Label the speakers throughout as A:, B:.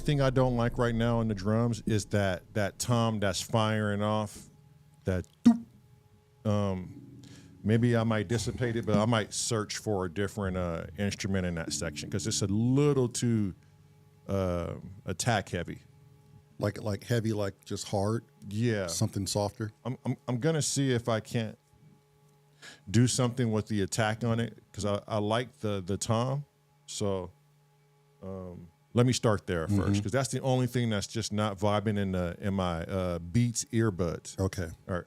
A: thing I don't like right now in the drums is that tom that's firing off. That doop. Maybe I might dissipate it, but I might search for a different instrument in that section because it's a little too attack heavy.
B: Like heavy, like just hard.
A: Yeah,
B: something softer.
A: I'm gonna see if I can't do something with the attack on it because I like the tom. So let me start there first because that's the only thing that's just not vibing in my Beats earbuds.
B: Okay.
A: All right.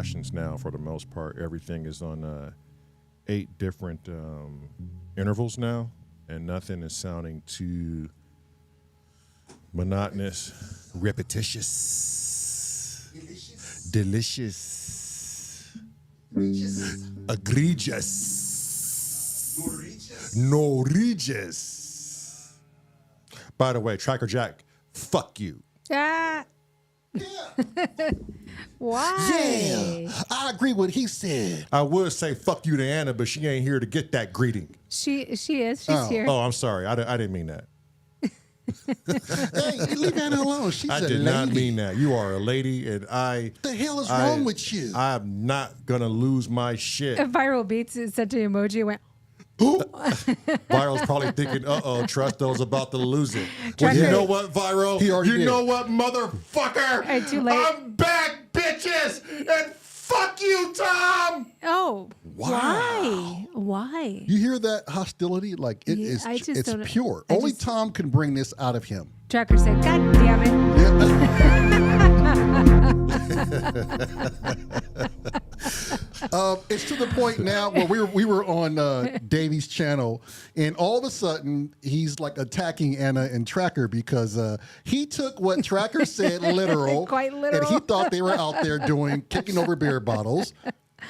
A: percussions now for the most part. Everything is on 8 different intervals now, and nothing is sounding too monotonous, repetitious, delicious, egregious, norwegious. By the way, Tracker Jack, fuck you.
C: Ah. Why?
B: Yeah, I agree with what he said.
A: I would say fuck you to Anna, but she ain't here to get that greeting.
C: She is. She's here.
A: Oh, I'm sorry. I didn't mean that.
B: Hey, leave Anna alone. She's
A: I
B: a
A: did
B: lady.
A: not mean that. You are a lady, and
B: What the hell is wrong with you?
A: I'm not gonna lose my shit.
C: Viral Beats sent an emoji and went,
A: Viral's probably thinking, Trusto's about to lose it. Well,
C: Tracker-
A: you know what, Viral?
B: He already
A: You
B: did.
A: know what, motherfucker?
C: Hey, too late.
A: I'm back, bitches, and fuck you, Tom.
C: oh,
B: Wow.
C: Why?
B: You hear that hostility? Like it
C: Yeah,
B: is.
C: I just
B: It's
C: don't-
B: pure.
C: I
B: Only
C: just-
B: Tom can bring this out of him.
C: Tracker said, God damn it.
B: It's to the point now where we were on Davey's channel, and all of a sudden he's like attacking Anna and Tracker because he took what Tracker said literal,
C: Quite literal.
B: and he thought they were out there kicking over beer bottles.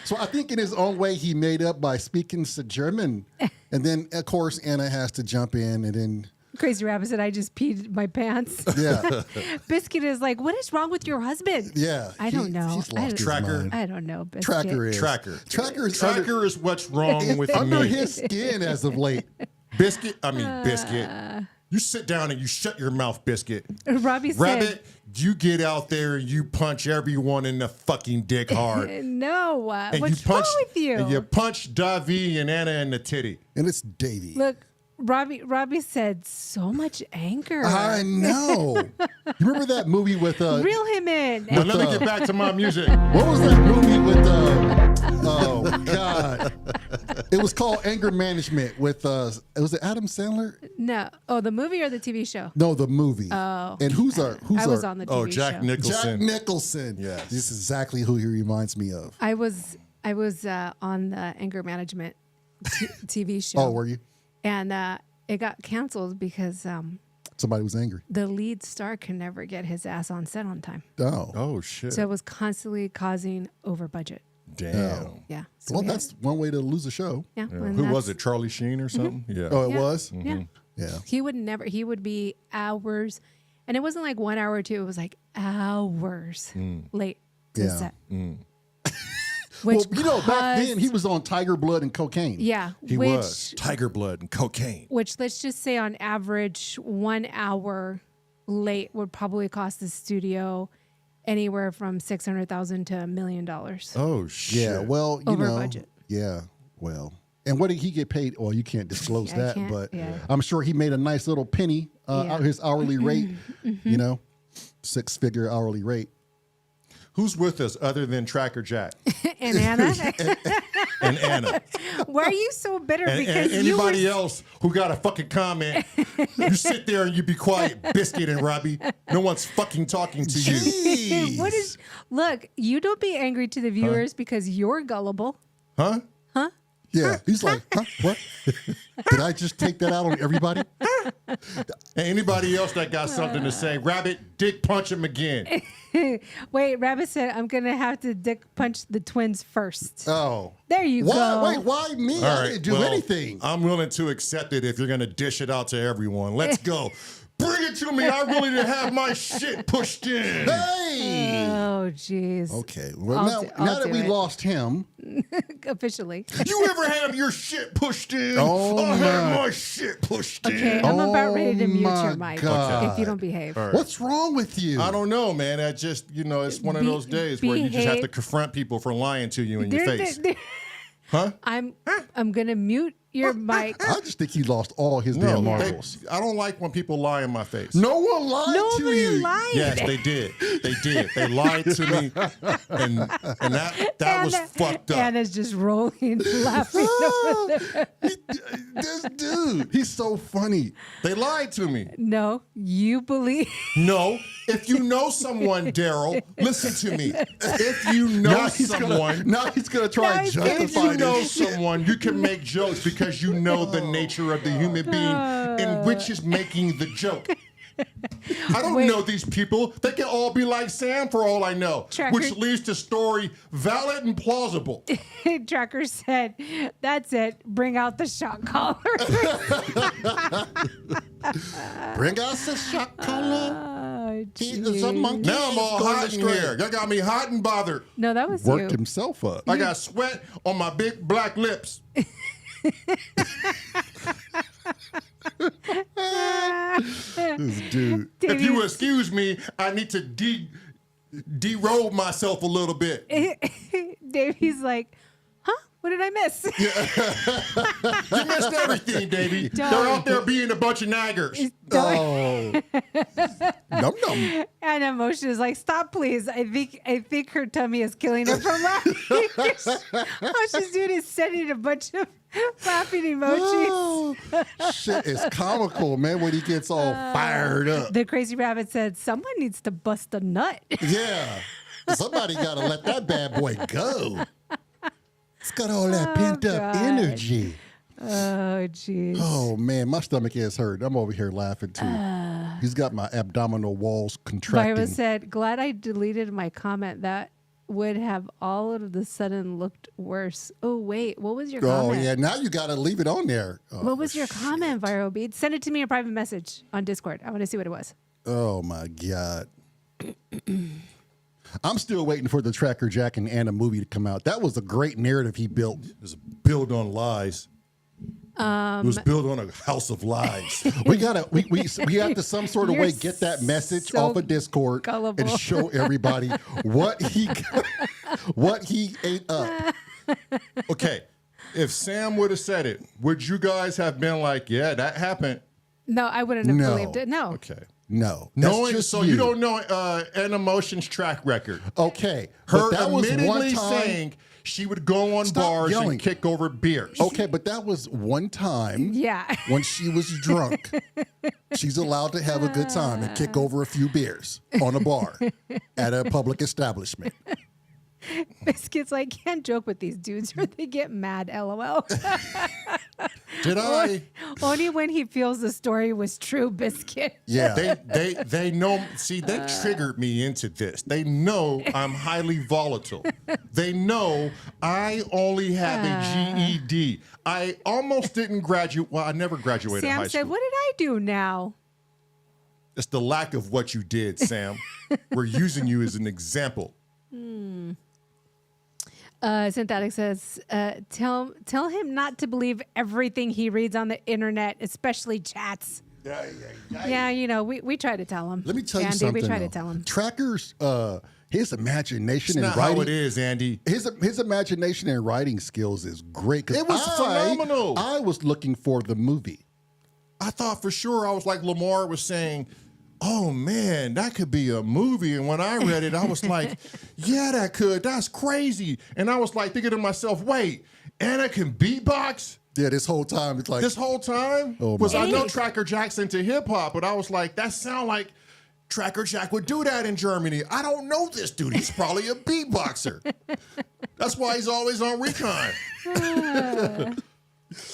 B: So I think in his own way he made up by speaking German, and then of course Anna has to jump in, and then
C: Crazy Rabbit said, I just peed my pants.
B: yeah,
C: Biscuit is like, what is wrong with your husband?
B: yeah.
C: I don't know.
B: He's
C: I
B: lost
C: don't-
B: his
A: Tracker.
B: mind.
C: I don't know, Biscuit.
B: Tracker is
A: Tracker
B: is under,
A: is what's wrong with
B: under
A: me.
B: his skin as of late.
A: Biscuit. You sit down and you shut your mouth, Biscuit.
C: Robbie said,
A: Rabbit, you get out there and you punch everyone in the fucking dick hard.
C: no,
A: And
C: what's
A: you punch,
C: wrong with you?
A: And you punch Davi and Anna in the titty.
B: And it's Davey.
C: Look, Robbie said, so much anger.
B: I know. You remember that movie with
C: Reel him in.
A: Now let me get back to my music.
B: what was that movie with oh God. It was called Anger Management with was it Adam Sandler?
C: No. Oh, the movie or the TV show?
B: No, the movie.
C: Oh.
B: And who's
C: I was
B: our
C: on the TV
A: Oh,
C: show.
A: Jack
B: Jack
A: Nicholson.
B: Nicholson.
A: Yes.
B: This is exactly who he reminds me of.
C: I was on the anger management TV show.
B: Oh, were you?
C: And it got canceled because
B: Somebody was angry.
C: the lead star can never get his ass on set on time.
B: Oh.
A: Oh shit.
C: So it was constantly causing over budget.
A: Damn.
C: Yeah. So
B: Well,
C: we had-
B: that's one way to lose a show.
C: yeah.
A: Yeah.
C: and
A: Who was
C: that's-
A: it? Charlie Sheen or something? Yeah.
B: Oh, it
C: Yeah.
B: was?
C: Yeah.
B: Yeah.
C: He would be hours. And it wasn't like 1 hour or two. It was like hours late to
B: Yeah.
C: set.
B: Well,
C: Which
B: back then he
C: caused-
B: was on Tiger Blood and cocaine.
C: Yeah.
A: He was Tiger Blood and cocaine.
C: Which let's just say on average 1 hour late would probably cost the studio anywhere from $600,000 to $1 million.
A: Oh shit.
B: Yeah, well, you
C: Over
B: know.
C: budget.
B: Yeah, well. And what did he get paid? Well, you can't disclose
C: I
B: that,
C: can't,
B: but
C: yeah.
B: I'm sure he made a nice little penny
C: Yeah.
B: out his hourly rate, you know, 6-figure hourly rate.
A: Who's with us other than Tracker Jack
C: And Anna,
A: and Anna
C: why are you so bitter?
A: and
C: Because you
A: anybody
C: were,
A: else who got a fucking comment? You sit there and you be quiet, Biscuit and Robbie. No one's fucking talking to you.
B: Jeez.
C: what is? Look, you don't be angry to the viewers because you're gullible.
A: Huh?
B: Yeah, he's like, huh? What? Did I just take that out on everybody?
A: And anybody else that got something to say, Rabbit, dick punch him again.
C: Wait, Rabbit said I'm gonna have to dick punch the twins first.
B: Oh.
C: There you
B: Why?
C: go.
B: Wait, why me? I didn't do
A: well,
B: anything.
A: I'm willing to accept it if you're gonna dish it out to everyone. Let's go. Bring it to me. I really didn't have my shit pushed in.
B: Hey!
C: Oh, jeez.
B: Okay, well,
C: I'll
B: now that
C: do
B: we
C: it.
B: lost him,
C: Officially.
A: You ever have your shit pushed in?
B: Oh,
A: I had
B: my.
A: my shit pushed
C: Okay,
A: in.
C: I'm about ready to
B: Oh,
C: mute
B: my
C: your mic
B: God.
C: if you don't behave.
B: what's wrong with you?
A: I don't know, man. I just, it's one of those days where you just have to confront people for lying to you in your face. Huh?
C: I'm gonna mute your mic.
B: I just think he lost all his damn
A: they-
B: marbles.
A: I don't like when people lie in my face.
B: No one lied to
C: Nobody
B: you.
C: lied.
A: Yes, they did. They did. They lied to me, and that was fucked up.
C: Anna's just rolling, laughing over there.
B: This dude, he's so funny.
A: They lied to me.
C: No, you believe.
A: No, If you know someone, Daryl, listen to me. If you know someone,
B: Now he's gonna try and
A: if
B: justify
A: you know
B: this shit.
A: someone, you can make jokes because you know the nature of the human being in which is making the joke. I don't know these people. They can all be like Sam for all I know, which leaves the story valid and plausible.
C: Tracker said, "That's it. Bring out the shot collar."
B: Bring us a shot collar.
C: Oh,
B: He is a monkey.
A: Now I'm all
B: Going
A: hot in
B: astray.
A: here. That got me hot and bothered.
C: No, that was
B: Worked
C: you.
B: himself up.
A: I got sweat on my big black lips.
B: This dude.
A: If you excuse me, I need to derobe myself a little bit.
C: Davey's like, "Huh? What did I miss?"
A: You missed everything, Davey. They're out there being a bunch of naggers.
B: Oh. Num num.
C: And Emotion is like, "Stop, please. I think her tummy is killing her from laughing." All she's doing is sending a bunch of laughing emojis.
B: Oh, shit is comical, man, when he gets all fired up.
C: The crazy rabbit said, "Someone needs to bust a nut."
B: Yeah. Somebody got to let that bad boy go. It's got all that pent up
C: God.
B: energy.
C: Oh, jeez.
B: Oh, man, my stomach is hurt. I'm over here laughing, too. He's got my abdominal walls contracting.
C: Vyra said, "Glad I deleted my comment. That would have all of the sudden looked worse." Oh, wait. What was your
B: Oh,
C: comment?
B: yeah, now you got to leave it on there. Oh,
C: What was your comment, Vyro Beat? Send it to me in a private message on Discord. I want to see what it was.
B: oh my God. I'm still waiting for the Tracker Jack and Anna movie to come out. That was a great narrative he built.
A: It was built on lies. It was built on a house of lies.
B: We have to some sort of
C: You're
B: way get that message
C: so
B: off of Discord
C: gullible.
B: and show everybody what he ate up.
A: Okay, if Sam would have said it, would you guys have been like, "Yeah, that happened"?
C: No, I wouldn't have
B: No.
C: believed it. No.
A: Okay.
B: No, that's
A: Knowing,
B: just
A: so you don't know An Emotion's track record.
B: Okay,
A: Her
B: but that was one
A: admittedly
B: time.
A: saying she would go on
B: Stop
A: bars
B: yelling.
A: and kick over beers.
B: Okay, but that was one time.
C: Yeah.
B: When she was drunk, she's allowed to have a good time and kick over a few beers on a bar at a public establishment.
C: Biscuit's like, "Can't joke with these dudes or they get mad, LOL."
A: Did I?
C: Only when he feels the story was true, Biscuit.
B: Yeah.
A: They know. See, they triggered me into this. They know I'm highly volatile. They know I only have a GED. I almost didn't graduate. Well, I never graduated high
C: Sam
A: school.
C: said, "What did I do now?"
A: It's the lack of what you did, Sam. We're using you as an example.
C: Synthetic says, tell him not to believe everything he reads on the internet, especially chats. Yeah, you know, we try to tell him.
B: Let me tell you
C: Andy,
B: something.
C: we try
B: though.
C: to tell him.
B: Trackers, his imagination
A: It's
B: and
A: not
B: writing.
A: how it is, Andy.
B: His imagination and writing skills is great. 'Cause
A: It was phenomenal.
B: I was looking for the movie.
A: I thought for sure, I was like Lamar was saying, "Oh man, that could be a movie." And when I read it, I was like, "Yeah, that could. That's crazy." And I was like thinking to myself, "Wait, Anna can beatbox?"
B: Yeah, this whole time it's like
A: This whole time
B: Oh,
A: was
B: my
A: I know
C: God.
A: Tracker Jack's into hip hop, but I was like, that sound like Tracker Jack would do that in Germany. I don't know this dude. He's probably a beatboxer. That's why he's always on recon.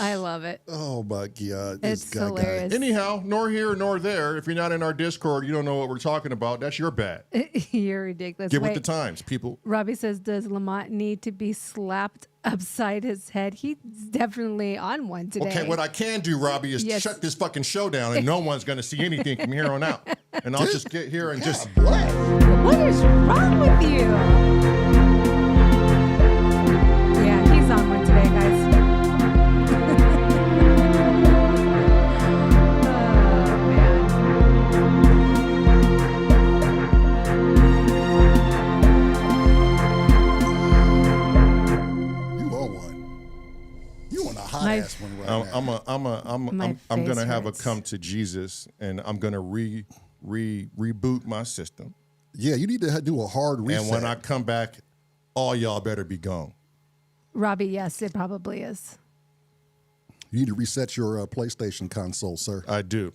C: I love it.
B: oh my God, this
C: It's
B: guy.
C: hilarious.
A: Anyhow, nor here nor there. If you're not in our Discord, you don't know what we're talking about. That's your bad.
C: You're ridiculous.
A: Get with the
C: Wait,
A: times, people.
C: Robbie says, "Does Lamont need to be slapped upside his head?" He's definitely on one today.
A: Okay, what I can do, Robbie, is
C: Yes.
A: shut this fucking show down, and no one's going to see anything from here on out. And I'll just get here and just.
C: What is wrong with you? Yeah, he's on one today, guys. Oh, man.
B: You on one? You on a hot
C: My-
B: ass one right now?
C: My
A: I'm
C: face
A: gonna have a
C: hurts.
A: come to Jesus, and I'm gonna reboot my system.
B: Yeah, you need to do a hard reset.
A: And when I come back, all y'all better be gone.
C: Robbie, yes, it probably is.
B: you need to reset your PlayStation console, sir.
A: I do.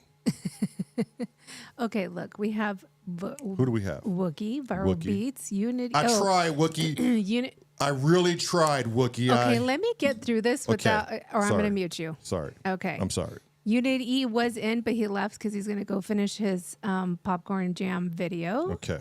C: Okay, look, we have
A: Who do we have?
C: Wookie, Viral
A: Wookie.
C: Beats, Unity.
A: I tried Wookie.
C: Unit.
A: I really tried Wookie.
C: Okay, let me get through this without, or I'm
A: Sorry.
C: going to mute you.
A: Sorry.
C: Okay.
A: I'm sorry.
C: Unit E was in, but he left because he's going to go finish his popcorn jam video.
A: Okay.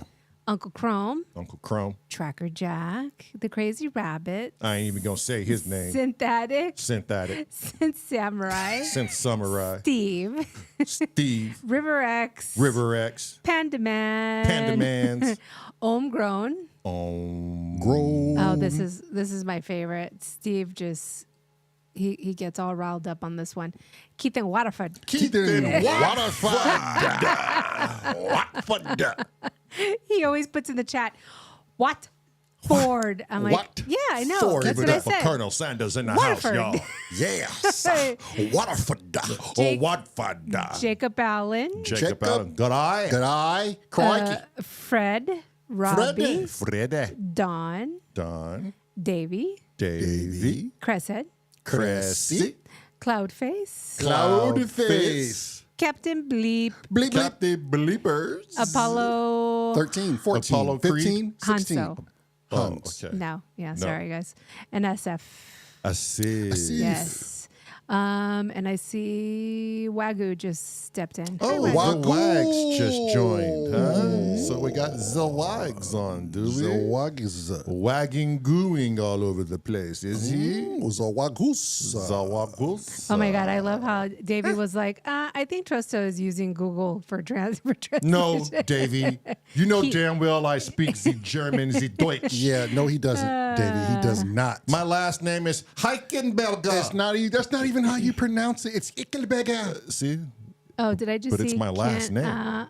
C: Uncle Chrome,
A: Uncle Chrome.
C: Tracker Jack, the Crazy Rabbit,
A: I ain't even gonna say his name.
C: Synthetic,
A: Synthetic.
C: Synth Samurai,
A: Synth Samurai.
C: Steve,
A: Steve.
C: River X,
A: River X.
C: Panda Man,
A: Panda Mans.
C: Homegrown.
B: Grow.
C: Oh, this is my favorite. Steve just he gets all riled up on this one. Keithan Waterford.
B: Keithan
A: Watford.
C: He always puts in the chat, what? Ford. I'm like,
B: What?
C: yeah, I know.
B: Ford.
C: That's
A: Give
C: what
A: it
C: I
A: up for
C: said.
A: Colonel Sanders in the
C: Waterford.
A: house, y'all. Yes. Waterford. Or
C: Jake-
A: Watford.
C: Jacob Allen,
A: Jacob Allen. Good eye.
B: Good eye. Crikey.
C: Fred, Robbie,
A: Freddy.
C: Don,
A: Don.
C: Davey,
A: Davey.
C: Cresshead,
A: Cressy.
C: Cloudface,
B: Cloudface.
C: Captain Bleep,
B: Bleep, bleep.
A: Captain Bleepers.
C: Apollo
B: 13, 14,
A: Apollo Creed.
B: 15, 16.
C: Hanso.
A: Oh,
B: Hans.
A: okay.
C: No, yeah, sorry guys. And SF.
A: I see.
C: Yes. And I see Wagyu just stepped in.
B: Oh,
C: Hi, Wagyu.
A: The Wags just joined, huh? So we got the Wags on, do we?
B: Zawagiz.
A: Wagging, gooing all over the place, is he?
B: Zawagus.
A: Zawagus.
C: Oh my God, I love how Davey was like, I think Trusto is using Google for translation.
A: No, Davey. You know damn well I speak the German, the Deutsch.
B: Yeah, no, he doesn't, David. He does not.
A: My last name is Heichenberger.
B: That's not even how you pronounce it. It's Ickelberger.
A: See?
C: Oh, did I just
A: But
C: see?
A: it's my last
C: Ken,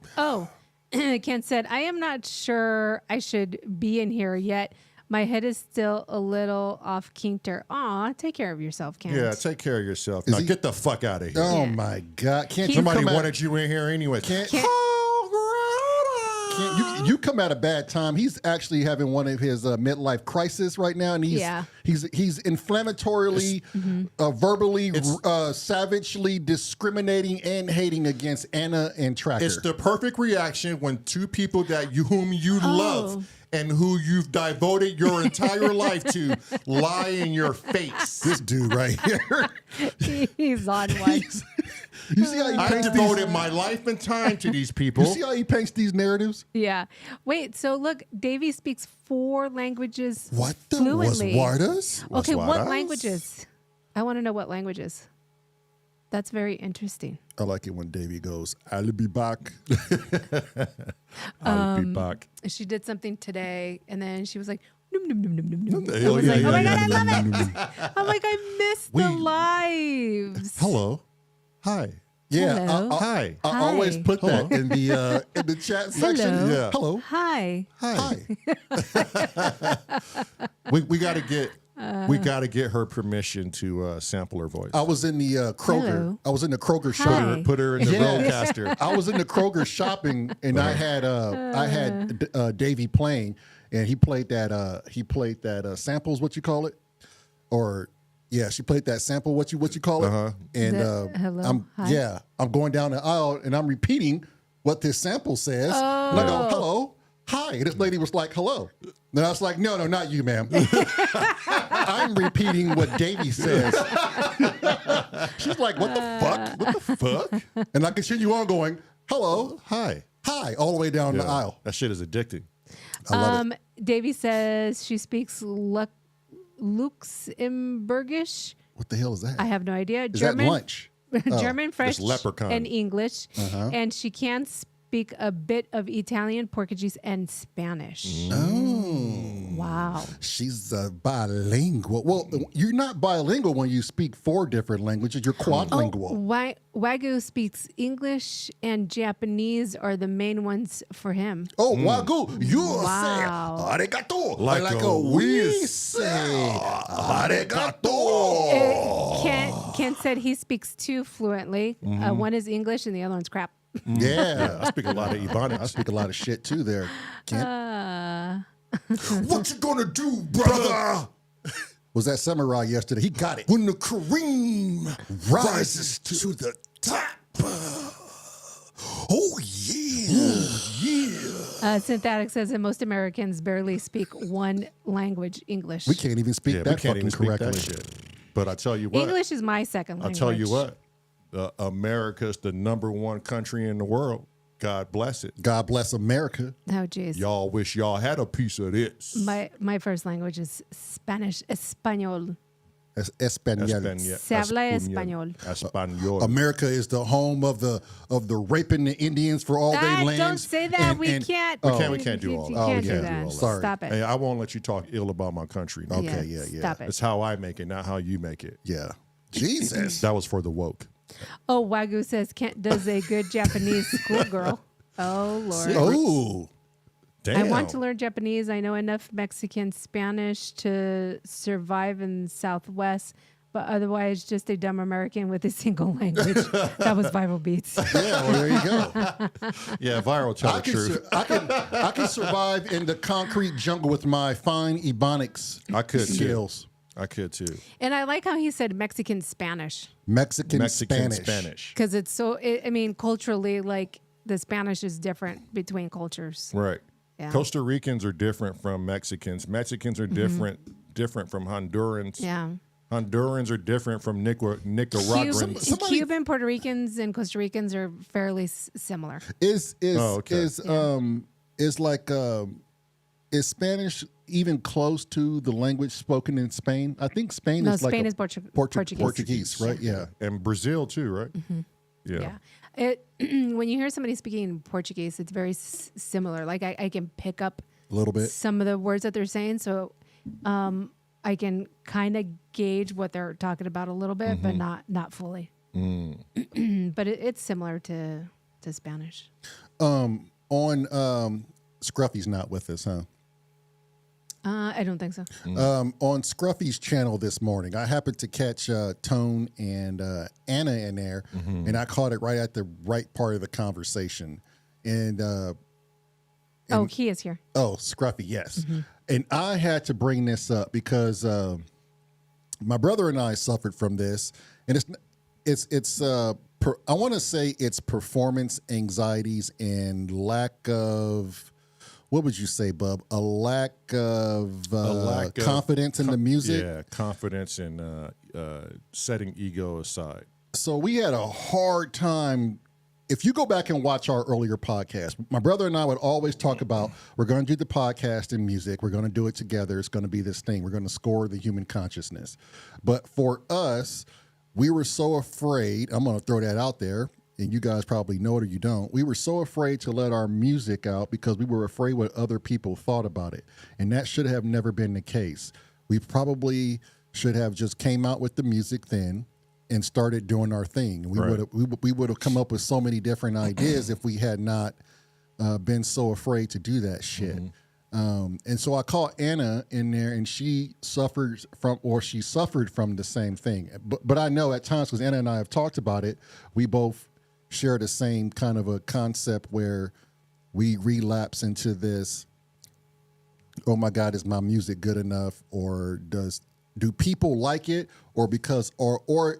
A: name.
C: Ken said, I am not sure I should be in here yet. My head is still a little off kinkter. Aw, take care of yourself, Ken.
A: Yeah, take care of yourself. Now
B: he-
A: get the fuck out of here.
B: Oh
C: Yeah.
B: my God! Can't you
A: Somebody
B: come out-
A: wanted you in here anyway.
B: Can't-
A: Oh,
B: you come at a bad time. He's actually having one of his midlife crisis right now, and he's inflammatorily, verbally, savagely discriminating and hating against Anna and Tracker.
A: It's the perfect reaction when two people whom you love and who you've devoted your entire life to lie in your face.
B: This dude right here.
C: He's on one.
B: You see how he
A: I
B: paints
A: devoted
B: these?
A: my life and time to these people.
B: You see how he paints these narratives?
C: Yeah. Wait, so look, Davey speaks 4 languages
B: What the
C: fluently.
B: was
C: Okay, what
A: what
C: languages? I want to know what languages. That's very interesting.
B: I like it when Davey goes, "I'll be back."
A: I'll be back.
C: She did something today, and then she was like, "Num, num, num, num, num, num." I
A: Hell
C: was
A: yeah,
C: like,
A: yeah,
C: oh my
A: yeah.
C: God, I love it. I'm like, I missed the lives.
A: Hello. Hi.
B: Yeah,
C: Hello.
A: Hi.
B: I
C: Hi.
B: always put that in the chat section.
C: Hello.
A: Yeah.
B: Hello.
C: Hi.
A: Hi.
B: Hi.
A: We got to get her permission to sample her voice.
B: I was in the Kroger.
C: Hello.
B: I was in the Kroger
C: Hi.
B: shopping.
A: Put her in the
B: Yeah.
A: roadcaster.
B: I was in the Kroger shopping, and I had Davey playing, and he played that samples. What you call it? Or yeah, she played that sample. What you call it? And
C: hello? Hi.
B: I'm going down the aisle, and I'm repeating what this sample says. And I go, hello, hi. And this lady was like, hello. And I was like, no, not you, ma'am. I'm repeating what Davey says. She's like, what the fuck? What the fuck? And I continue on going, hello,
A: Hi.
B: hi, all the way down the aisle.
A: That shit is addicting.
B: I love it.
C: Davey says she speaks Luxembourgish.
B: What the hell is that?
C: I have no idea.
B: Is that lunch?
C: German, French,
A: leprechaun.
C: and English. And she can speak a bit of Italian, Portuguese, and Spanish. Wow.
B: She's bilingual. Well, you're not bilingual when you speak 4 different languages. You're quadlingual.
C: Wagyu speaks English and Japanese are the main ones for him.
B: Oh, Wagyu, you
C: Wow.
B: say arigato.
A: Like a
B: we
A: we
B: say arigato.
C: Ken said he speaks 2 fluently. One is English and the other one's crap.
B: Yeah.
A: I speak a lot of
B: I
A: Ebonics.
B: speak a lot of shit too there. Kent.
A: What you gonna do, brother?
B: Was that Samurai yesterday? He got it.
A: When the Kareem
B: Rises
A: to the top. Oh yeah.
C: Synthetic says that most Americans barely speak one language, English.
B: We can't even speak
A: Yeah, we
B: that
A: can't
B: fucking
A: even speak
B: correctly.
A: that shit. But I tell you what,
C: English is my second
A: I
C: language.
A: tell you what, America's the #1 country in the world. God bless it.
B: God bless America.
C: Oh, jeez.
A: Y'all wish y'all had a piece of this.
C: My first language is Spanish, Español.
B: Espanol.
C: Se habla español.
A: Español.
B: America is the home of the raping the Indians for all their lands.
C: Don't say that. We can't.
A: We can't do all that.
C: You can't
B: we
C: do
B: can't
C: that.
B: do all that. Sorry.
C: Stop it.
A: Hey, I won't let you talk ill about my country. No.
B: Okay, yeah.
C: Stop it.
A: It's how I make it, not how you make it.
B: Yeah. Jesus.
A: That was for the woke.
C: Oh, Wagyu says Kent does a good Japanese schoolgirl. Oh, Lord.
B: Oh.
A: Damn.
C: I want to learn Japanese. I know enough Mexican Spanish to survive in Southwest, but otherwise just a dumb American with a single language. That was Viral Beats.
B: Yeah, well, there you go.
A: Yeah, viral tell the truth.
B: I can survive in the concrete jungle with my fine ebonics
A: I could
B: skills.
A: too. I could too.
C: And I like how he said Mexican Spanish.
B: Mexican
A: Spanish.
C: Because it's so, I mean, culturally, like the Spanish is different between cultures.
A: Right.
C: Yeah.
A: Costa Ricans are different from Mexicans. Mexicans are different from Hondurans.
C: Yeah.
A: Hondurans are different from Nicaraguans.
C: Cuban, Puerto Ricans, and Costa Ricans are fairly similar.
B: Is Spanish even close to the language spoken in Spain? I think Spain is like
C: Spain is Portuguese.
B: right? Yeah.
A: And Brazil too, right? Mm-hmm. Yeah.
C: When you hear somebody speaking Portuguese, it's very similar. Like I can pick up
B: A little bit.
C: some of the words that they're saying, so I can kind of gauge what they're talking about a little bit, but not fully. But it's similar to Spanish.
B: Scruffy's not with us, huh?
C: I don't think so.
B: On Scruffy's channel this morning, I happened to catch Tone and Anna in there, and I caught it right at the right part of the conversation. And
C: he is here.
B: Oh, Scruffy, yes. And I had to bring this up because my brother and I suffered from this, and I want to say it's performance anxieties and lack of. What would you say, Bub? A lack of confidence in the music?
A: Yeah, confidence and setting ego aside.
B: So we had a hard time. If you go back and watch our earlier podcast, my brother and I would always talk about, we're going to do the podcast in music. We're going to do it together. It's going to be this thing. We're going to score the human consciousness. But for us, we were so afraid. I'm going to throw that out there. And you guys probably know it or you don't. We were so afraid to let our music out because we were afraid what other people thought about it. And that should have never been the case. We probably should have just came out with the music then and started doing our thing. We would have come up with so many different ideas if we had not been so afraid to do that shit. And so I called Anna in there, and she suffered from the same thing. But I know at times, because Anna and I have talked about it, we both share the same kind of a concept where we relapse into this, oh my God, is my music good enough? Or do people like it? Or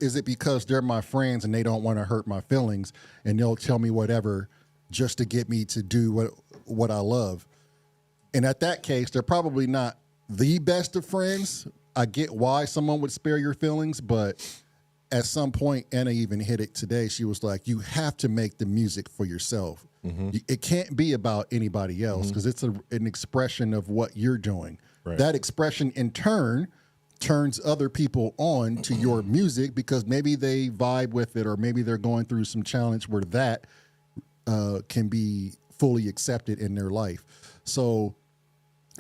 B: is it because they're my friends and they don't want to hurt my feelings and they'll tell me whatever just to get me to do what I love? And at that case, they're probably not the best of friends. I get why someone would spare your feelings, but at some point, Anna even hit it today. She was like, you have to make the music for yourself. It can't be about anybody else because it's an expression of what you're doing. Right. That expression, in turn, turns other people on to your music because maybe they vibe with it or maybe they're going through some challenge where that can be fully accepted in their life. So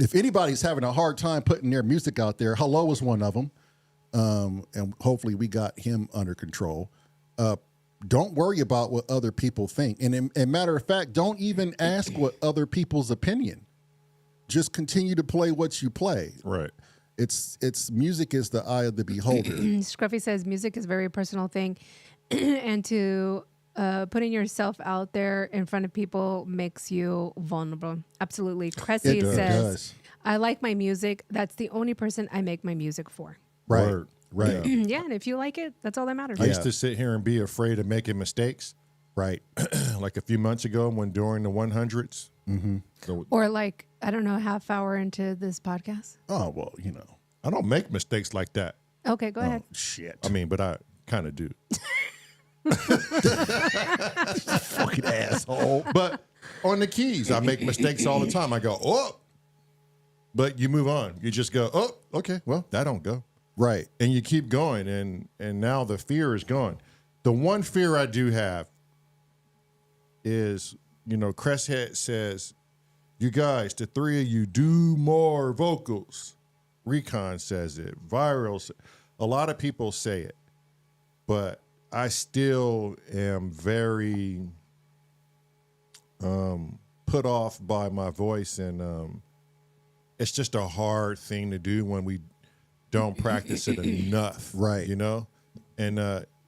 B: if anybody's having a hard time putting their music out there, Hello is one of them. And hopefully we got him under control. Don't worry about what other people think. And matter of fact, don't even ask what other people's opinion. Just continue to play what you play.
A: Right.
B: It's music is the eye of the beholder.
C: Scruffy says music is a very personal thing. And to putting yourself out there in front of people makes you vulnerable. Absolutely. Cressy says, I like my music. That's the only person I make my music for.
B: Right.
A: Word. Right.
C: Yeah, and if you like it, that's all that matters.
A: I used to sit here and be afraid of making mistakes.
B: Right.
A: Like a few months ago when during the 100s. So
C: Or like, I don't know, half hour into this podcast.
B: Oh, well,
A: I don't make mistakes like that.
C: Okay, go ahead.
B: Shit.
A: I mean, but I kind of do.
B: Fucking asshole.
A: But on the keys, I make mistakes all the time. I go, oh, but you move on. You just go, oh, okay, well, that don't go.
B: Right.
A: And you keep going, and now the fear is gone. The one fear I do have is, Cresshead says, you guys, the three of you, do more vocals. Recon says it. Viral, a lot of people say it, but I still am very put off by my voice, and it's just a hard thing to do when we don't practice it enough.
B: Right.
A: And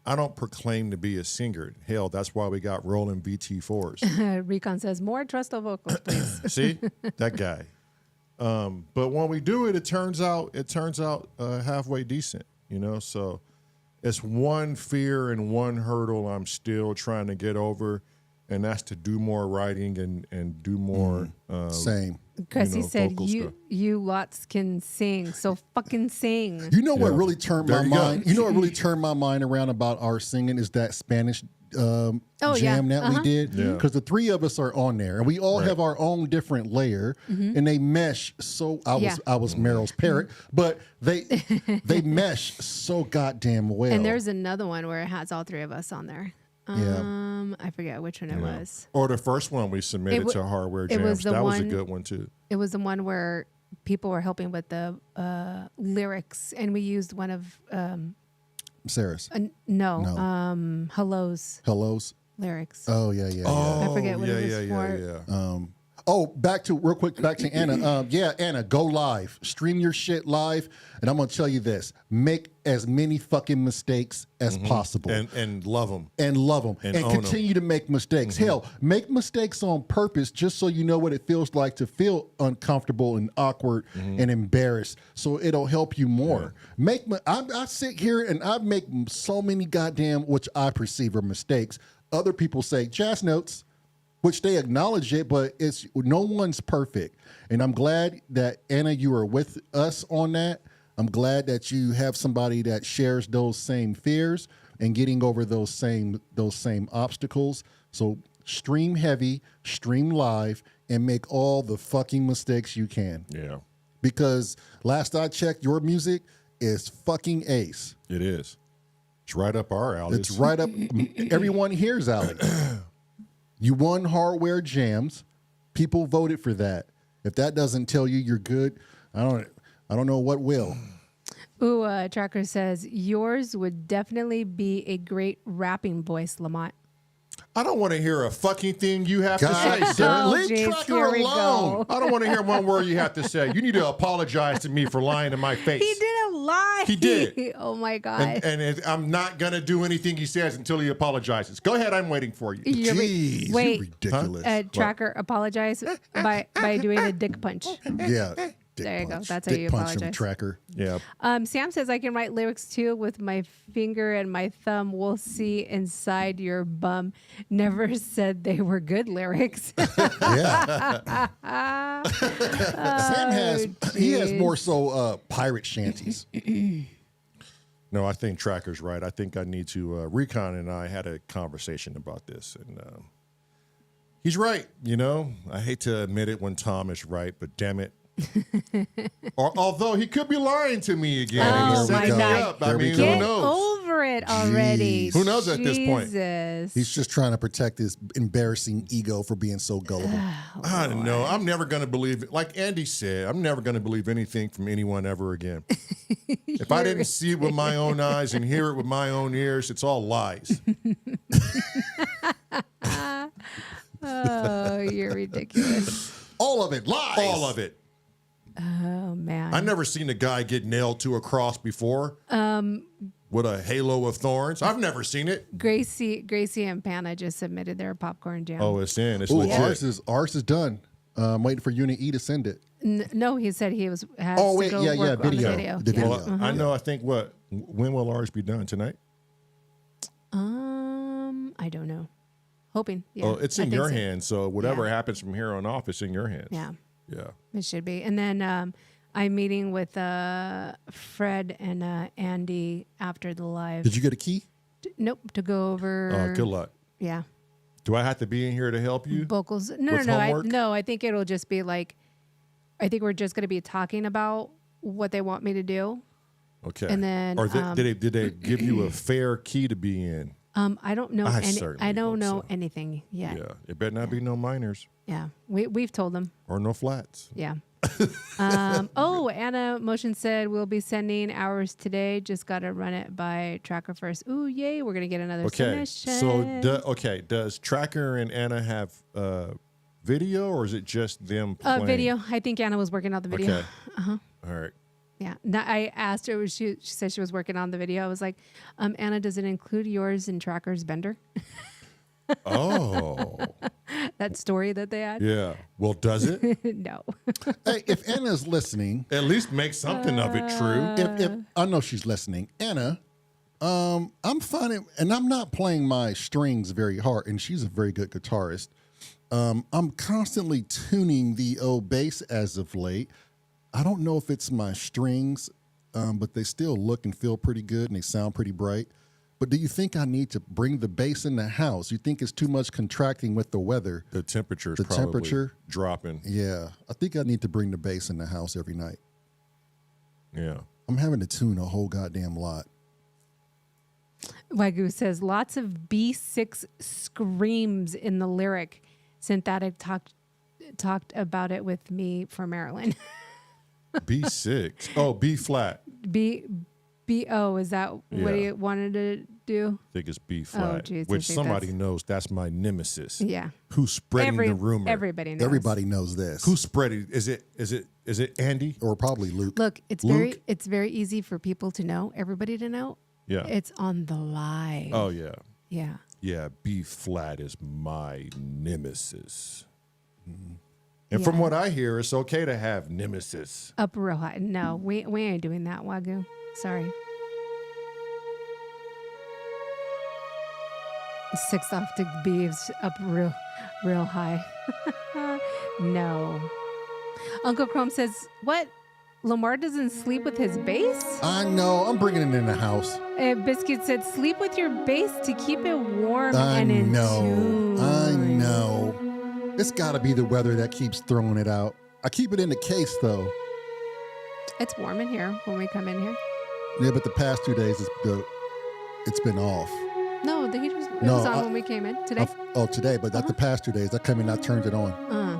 A: I don't proclaim to be a singer. Hell, that's why we got rolling VT4s.
C: Recon says, more trust vocals, please.
A: See? That guy. But when we do it, it turns out halfway decent, So it's one fear and one hurdle I'm still trying to get over, and that's to do more writing and do more.
B: Same.
C: Because he said,
A: vocal stuff.
C: you lots can sing, so fucking sing.
B: You know what really turned
A: There
B: my
A: you go.
B: mind? You know what really turned my mind around about our singing is that Spanish jam that we did.
A: Yeah.
B: Because the three of us are on there, and we all
A: Right.
B: have our own different layer, and they mesh. So I was Meryl's parrot, but they mesh so goddamn well.
C: And there's another one where it has all three of us on there. I forget which one it was.
A: Or the first one we submitted
C: wa-
A: to Hardware
C: it was
A: Jams.
C: the
A: That was a
C: one-
A: good one, too.
C: It was the one where people were helping with the lyrics, and we used one of
B: Sarah's
C: Hello's
B: hellos.
C: lyrics.
B: Oh yeah.
A: Oh,
C: I forget what it was
A: yeah.
C: for.
B: Back to Anna. Anna, go live. Stream your shit live. And I'm going to tell you this. Make as many fucking mistakes as possible.
A: And love them.
B: And love them.
A: And
B: And
A: own 'em.
B: continue to make mistakes. Hell, make mistakes on purpose just so you know what it feels like to feel uncomfortable and awkward and embarrassed. So it'll help you more. I sit here and I make so many goddamn, which I perceive are mistakes. Other people say jazz notes, which they acknowledge it, but it's no one's perfect. And I'm glad that Anna, you are with us on that. I'm glad that you have somebody that shares those same fears and getting over those same obstacles. So stream heavy, stream live, and make all the fucking mistakes you can.
A: Yeah,
B: Because last I checked, your music is fucking ace.
A: it is. It's right up our alley.
B: It's right up everyone here's alley. You won Hardware Jams. People voted for that. If that doesn't tell you you're good, I don't know what will.
C: Ooh, Tracker says, yours would definitely be a great rapping voice, Lamont.
A: I don't want to hear a fucking thing you have to say,
B: God,
A: sir.
C: Oh,
B: leave
C: geez,
B: Tracker
C: here we
B: alone.
C: go.
A: I don't want to hear one word you have to say. You need to apologize to me for lying to my face.
C: He didn't lie.
A: He did.
C: Oh, my God.
A: I'm not going to do anything he says until he apologizes. Go ahead. I'm waiting for you.
B: Jeez,
C: Wait.
B: you're ridiculous.
C: Tracker apologize by doing a dick punch.
B: Yeah. Dick
C: There you go.
B: punch.
C: That's how
B: Dick
C: you
B: punch him,
C: apologize.
B: Tracker.
A: Yeah.
C: Sam says, I can write lyrics too with my finger and my thumb. We'll see inside your bum. Never said they were good lyrics.
B: Yeah. Sam has
C: jeez.
B: more so pirate shanties.
A: No, I think Tracker's right. I think I need to. Recon and I had a conversation about this, and he's right. I hate to admit it when Tom is right, but damn it. Although he could be lying to me again. and
C: Oh,
A: he's
C: my
A: setting me
C: God.
A: up. I
B: There we
A: mean,
B: go.
A: who
C: Get
A: knows?
C: over it already.
B: Jeez.
A: Who knows at this point?
C: Jesus.
B: He's just trying to protect his embarrassing ego for being so gullible.
A: I don't know. I'm never going to believe it. Like Andy said, I'm never going to believe anything from anyone ever again. If I didn't see it with my own eyes and hear it with my own ears, it's all lies.
C: Oh, you're ridiculous.
B: All of it, lies.
A: All of it.
C: Oh, man.
A: I've never seen a guy get nailed to a cross before with a halo of thorns. I've never seen it.
C: Gracie and Panna just submitted their popcorn jam.
A: Oh, it's in. It's
B: Ooh,
A: legit.
B: ours is done. I'm waiting for Unit E to send it.
C: No, he said he has
B: Oh,
C: to
B: wait,
C: go
B: yeah,
C: work on
B: video.
C: the video.
B: The
C: Yeah.
B: video.
A: Well, I know. I think when will ours be done tonight?
C: I don't know. hoping. Yeah,
A: Oh, it's
C: I
A: in
C: think
A: your
C: so.
A: hands. So whatever
C: Yeah.
A: happens from here on off, it's in your hands.
C: Yeah,
A: Yeah.
C: it should be. And then I'm meeting with Fred and Andy after the live.
B: Did you get a key?
C: Nope, to go over.
A: Good luck.
C: Yeah,
A: Do I have to be in here to help you?
C: vocals. No,
A: With
C: no,
A: homework?
C: no. I think it'll just be like, I think we're just going to be talking about what they want me to do.
A: Okay.
C: And then,
A: or did they give you a fair key to be in?
C: I don't know.
A: certainly
C: I don't
A: hope
C: know
A: so.
C: anything yet.
A: Yeah. It better not be no minors
C: Yeah, we've told them.
A: or no flats.
C: Yeah. Anna Motion said we'll be sending ours today. Just got to run it by Tracker first. Ooh, yay! We're gonna get another
A: Okay.
C: submission.
A: So does Tracker and Anna have video, or is it just them playing?
C: Video. I think Anna was working on the video.
A: Okay. All right.
C: Yeah. No, I asked her. She said she was working on the video. I was like, Anna, does it include yours and Tracker's Bender?
A: Oh.
C: That story that they had?
A: Yeah. Well, does it?
C: No.
B: Hey, if Anna's listening,
A: At least make something of it true.
B: if I know she's listening, Anna, I'm finding, and I'm not playing my strings very hard, and she's a very good guitarist. I'm constantly tuning the old bass as of late. I don't know if it's my strings, but they still look and feel pretty good, and they sound pretty bright. But do you think I need to bring the bass in the house? You think it's too much contracting with the weather?
A: The temperature's
B: The
A: probably
B: temperature?
A: dropping.
B: Yeah, I think I need to bring the bass in the house every night.
A: Yeah.
B: I'm having to tune a whole goddamn lot.
C: Wagyu says lots of B6 screams in the lyric. Synthetic talked about it with me for Marilyn.
A: B6. Oh, B flat.
C: B-O, is that what
A: Yeah.
C: he wanted to do?
A: I think it's B flat,
C: geez, I
A: which
C: think
A: somebody
C: that's-
A: knows that's my nemesis.
C: Yeah.
A: Who's spreading the rumor?
C: Everybody knows.
B: Everybody knows this.
A: Who's spreading? Is it Andy?
B: Or probably Luke.
C: Look, it's
A: Luke?
C: very easy for people to know, everybody to know.
A: Yeah.
C: It's on the live.
A: Oh yeah.
C: Yeah.
A: Yeah, B flat is my nemesis.
B: Mm-hmm.
A: And from
C: Yeah.
A: what I hear, it's okay to have nemesis.
C: Up real high. No, we ain't doing that, Wagyu. Sorry. Sixth octave B's up real high. No. Uncle Chrome says, what? Lamar doesn't sleep with his bass?
B: I know. I'm bringing it in the house.
C: Biscuit said, sleep with your bass to keep it warm
B: I
C: and in
B: know.
C: tune.
B: I know. It's got to be the weather that keeps throwing it out. I keep it in the case, though.
C: It's warm in here when we come in here.
B: Yeah, but the past 2 days, it's been off.
C: No, the heater was
B: No,
C: on when we came in today.
B: Today, but not the past 2 days. I come in, I turned it on. Yeah.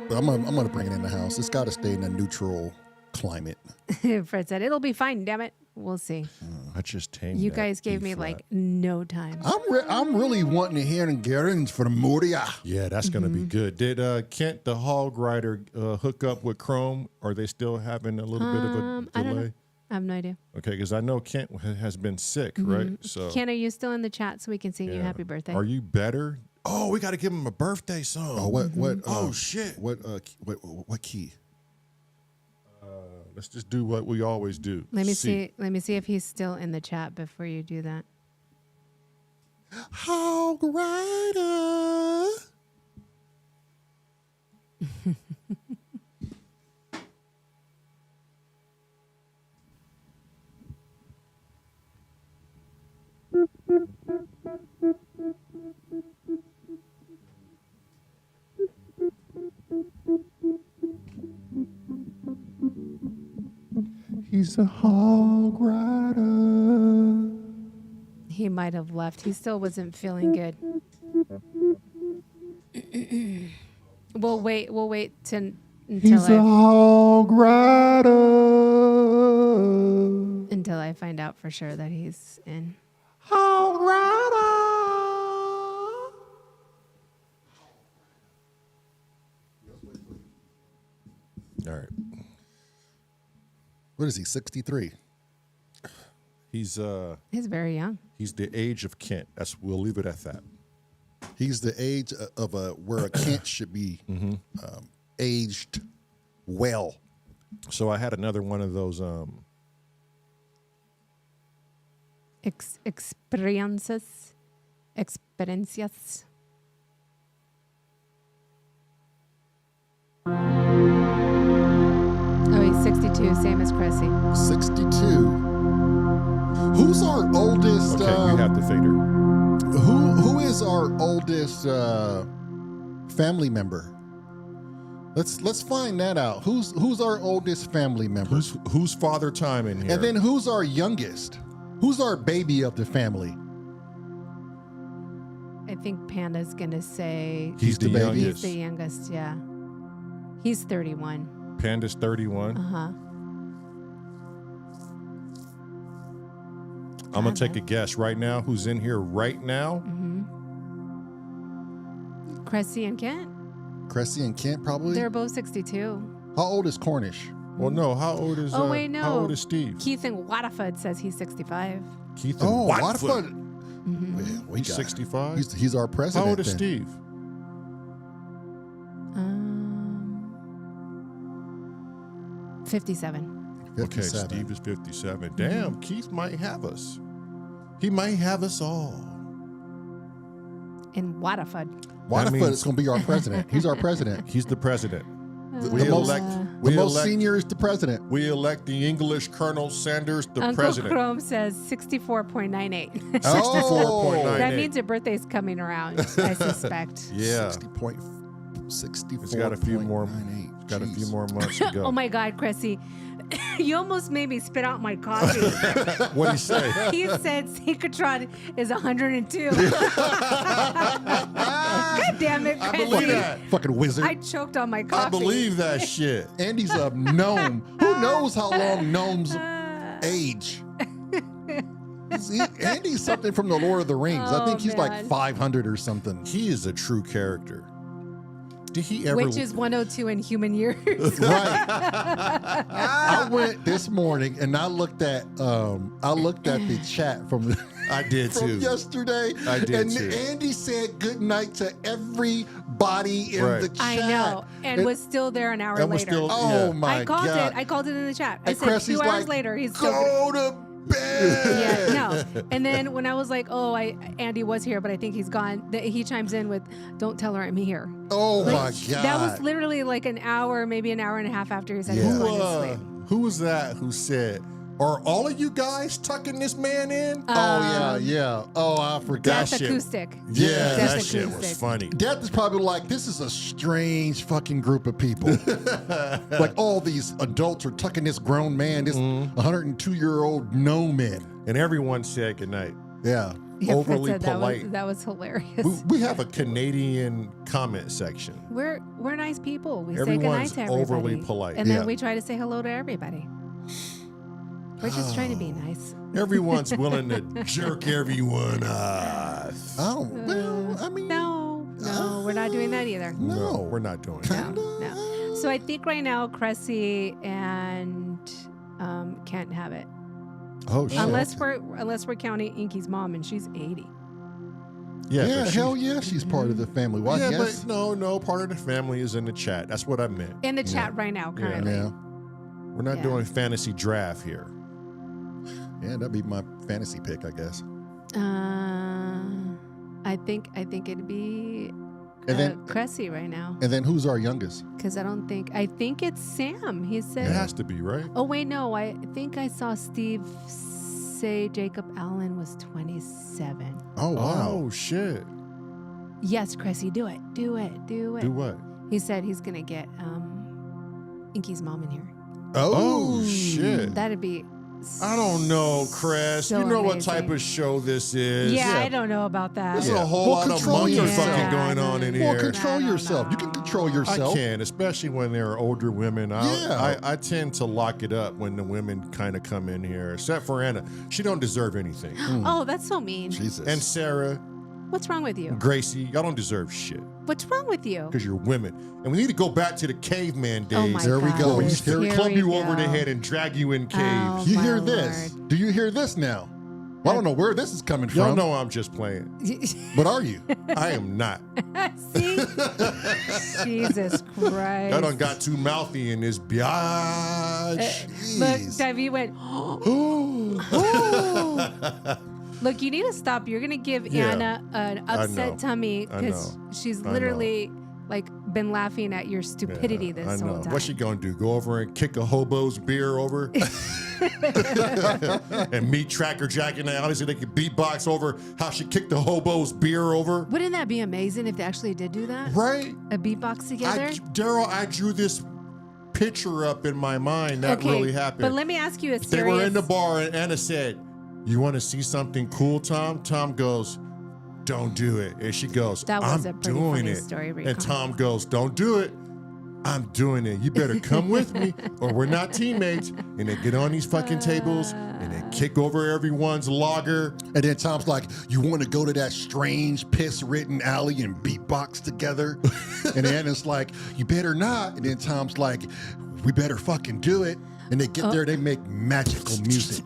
B: But I'm gonna bring it in the house. It's got to stay in a neutral climate.
C: Fred said, it'll be fine, damn it. We'll see.
A: I just tamed
C: You
A: that
C: guys gave
A: B
C: me
A: flat.
C: like no time.
B: I'm really wanting to hear and Garens for the Moria.
A: Yeah, that's gonna
C: Mm-hmm.
A: be good. Did Kent the Hog Rider hook up with Chrome? Are they still having a little bit of a
C: I don't know.
A: delay?
C: I have no idea.
A: Okay, because I know Kent has been sick, right? So
C: Ken, are you still in the chat so we can sing you
A: yeah.
C: happy birthday?
A: Are you better? Oh, we got to give him a birthday song.
B: Oh, what?
A: Oh, shit.
B: What key?
A: Let's just do what we always do.
C: Let me see. Let me see if he's still in the chat before you do that.
B: Hog Rider.
A: He's a hog rider.
C: He might have left. He still wasn't feeling good. We'll wait. We'll wait
A: Hog rider.
C: until I find out for sure that he's in.
A: Hog rider. All right.
B: What is he? 63.
A: He's
C: He's very young.
A: he's the age of Kent. We'll leave it at that.
B: He's the age of where a Kent should be aged well.
A: So I had another one of those
C: Experiences. experiencias. Oh, he's 62, same as Cressy.
B: 62. Who's our oldest?
A: Okay, you have the fader.
B: Who is our oldest family member? Let's find that out. Who's our oldest family member?
A: Who's Father Time in here?
B: And then who's our youngest? Who's our baby of the family?
C: I think Panda's gonna say
A: he's the
B: baby.
C: he's the youngest. Yeah, he's 31.
A: Panda's 31. I'm gonna take a guess right now. Who's in here right now?
C: Cressy and Kent.
B: Cressy and Kent, probably.
C: They're both 62.
B: How old is Cornish?
A: Well, no. How old is?
C: Oh wait, no.
A: How old is Steve?
C: Keith and Waterford says he's 65.
A: Keith and Watford.
B: Waterford. Well,
A: He's 65.
B: He's our president.
A: How old is
B: then.
A: Steve?
C: 57.
B: 57.
A: Okay, Steve is 57. Damn, Keith might have us. He might have us all.
C: In Waterford.
B: Waterford
A: means-
B: is going to be our president. He's our president.
A: He's the president.
B: The most senior is the president.
A: We elect the English Colonel Sanders the
C: Uncle
A: president.
C: Chrome says 64.98.
A: 64.98.
C: That means your birthday's coming around, I suspect.
A: Yeah.
B: 60.64.
A: It's got a few more. Got a few more months to go.
C: Oh my God, Cressy. You almost made me spit out my coffee.
A: What'd he say?
C: He said Synchrotron is 102. God damn it,
A: I
C: Cressy.
A: believe that.
B: Fucking wizard.
C: I choked on my coffee.
A: I believe that shit.
B: Andy's a gnome. Who knows how long gnomes age? Andy's something from the Lord of the Rings. I think he's like
C: man.
B: 500 or something.
A: He is a true character. Did he ever?
C: Which is 102 in human years.
B: Right. I went this morning and I looked at the chat from
A: I did
B: from
A: too.
B: yesterday.
A: I did
B: and
A: too.
B: Andy said good night to everybody in
A: Right.
B: the chat.
C: I know. And was still there an hour
A: And was
C: later.
A: still-
B: Oh
A: Yeah.
B: my
C: I called
B: God.
C: it. I called it in the chat. I
B: And
C: said
B: Cressy's
C: 2 hours
B: like,
C: later, he's still
B: Go to bed.
C: Yeah, no. And then when I was like, Andy was here, but I think he's gone, he chimes in with, don't tell her I'm here.
B: Oh my God.
C: That was literally like an hour, maybe an hour and a half after he said he
B: Yeah.
C: was going to sleep.
A: Who was that who said, are all of you guys tucking this man in?
B: Yeah. Oh, I forgot.
C: Death
A: that shit-
C: acoustic.
A: Yeah,
C: Death
A: that shit was
C: acoustic.
A: funny.
B: Death is probably like, this is a strange fucking group of people. Like all these adults are tucking this grown man, this 102-year-old gnome in.
A: And everyone said goodnight.
B: Yeah.
C: Yeah, Fred
A: Overly
C: said
A: polite.
C: That was hilarious.
A: We have a Canadian comment section.
C: We're nice people. We say
A: Everyone's
C: goodnight to everybody.
A: overly polite.
C: And
B: Yeah.
C: then we try to say hello to everybody. We're just trying to be nice.
A: Everyone's willing to jerk everyone off.
B: Oh, well, I mean,
C: No, we're not doing that either.
B: no.
A: We're not doing
C: No,
A: that.
C: no. So I think right now Cressy and can't have it.
B: Oh, shit.
C: Unless we're counting Inky's mom, and she's 80.
B: Yeah,
A: but
B: hell yeah, she's part of the family. Well,
A: yeah,
B: I guess.
A: but no, part of the family is in the chat. That's what I meant.
C: In the chat right now, currently.
B: Yeah.
A: We're not
C: Yeah.
A: doing fantasy draft here.
B: Yeah, that'd be my fantasy pick, I guess.
C: I think it'd be
B: And then-
C: Cressy right now,
B: And then who's our youngest?
C: because I think it's Sam. He
A: It
C: said.
A: has to be, right?
C: Oh wait, no. I think I saw Steve say Jacob Allen was 27.
B: Oh, wow.
A: Oh, shit.
C: Yes, Cressy, do it.
A: Do what?
C: He said he's gonna get Inky's mom in here.
A: Oh, shit.
C: That'd be.
A: I don't know, Chris.
C: So
A: you know what
C: amazing.
A: type of show this is.
C: Yeah, I don't know about that.
A: There's
B: Yeah.
A: a whole
B: Well,
A: lot of
B: control
A: monkey
B: yourself.
A: fucking going on in
B: Well,
A: here.
B: control yourself. You can control yourself.
A: I can, especially when there are older women.
B: Yeah.
A: I tend to lock it up when the women kind of come in here, except for Anna. She don't deserve anything.
C: Oh, that's so mean.
B: Jesus.
A: And Sarah,
C: What's wrong with you?
A: Gracie, y'all don't deserve shit
C: What's wrong with you?
A: because you're women. And we need to go back to the caveman days.
C: Oh my
B: There we
C: God.
B: go.
A: where we used to
B: Here
A: club
C: we
A: you over the
C: go.
A: head and drag you in caves.
C: Oh,
B: you
C: my
B: hear this?
C: Lord.
B: Do you hear this now? Well, I don't know where this is coming
A: Y'all
B: from.
A: know I'm just playing.
B: But are you?
A: I am not.
C: See? Jesus Christ.
A: Y'all done got too mouthy in this biatch.
C: Look,
B: Jeez.
C: Davey went, Look, you need to stop. You're gonna give
A: Yeah.
C: Anna an upset tummy
A: I
C: because
A: know.
C: she's
A: I know.
C: literally like been laughing at your stupidity
A: I
C: this
A: know.
C: whole time.
A: What's she gonna do? Go over and kick a hobo's beer over? And meet Tracker Jack, and obviously they could beatbox over how she kicked the hobo's beer over.
C: Wouldn't that be amazing if they actually did do that?
A: Right?
C: A beatbox together?
A: Daryl, I drew this picture up in my mind. That really happened.
C: But let me ask you a serious...
A: They were in the bar, and Anna said, "You want to see something cool, Tom?" Tom goes, "Don't do it." And she goes,
C: That was a
A: "I'm
C: pretty
A: doing
C: funny
A: it."
C: story,
A: And
C: Rico.
A: Tom goes, "Don't do it. I'm doing it. You better come with me, or we're not teammates." And they get on these fucking tables, and they kick over everyone's lager.
B: And then Tom's like, "You want to go to that strange, piss-ridden alley and beatbox together?" And then it's like, "You better not." And then Tom's like, "We better fucking do it." And they get there, they make magical music.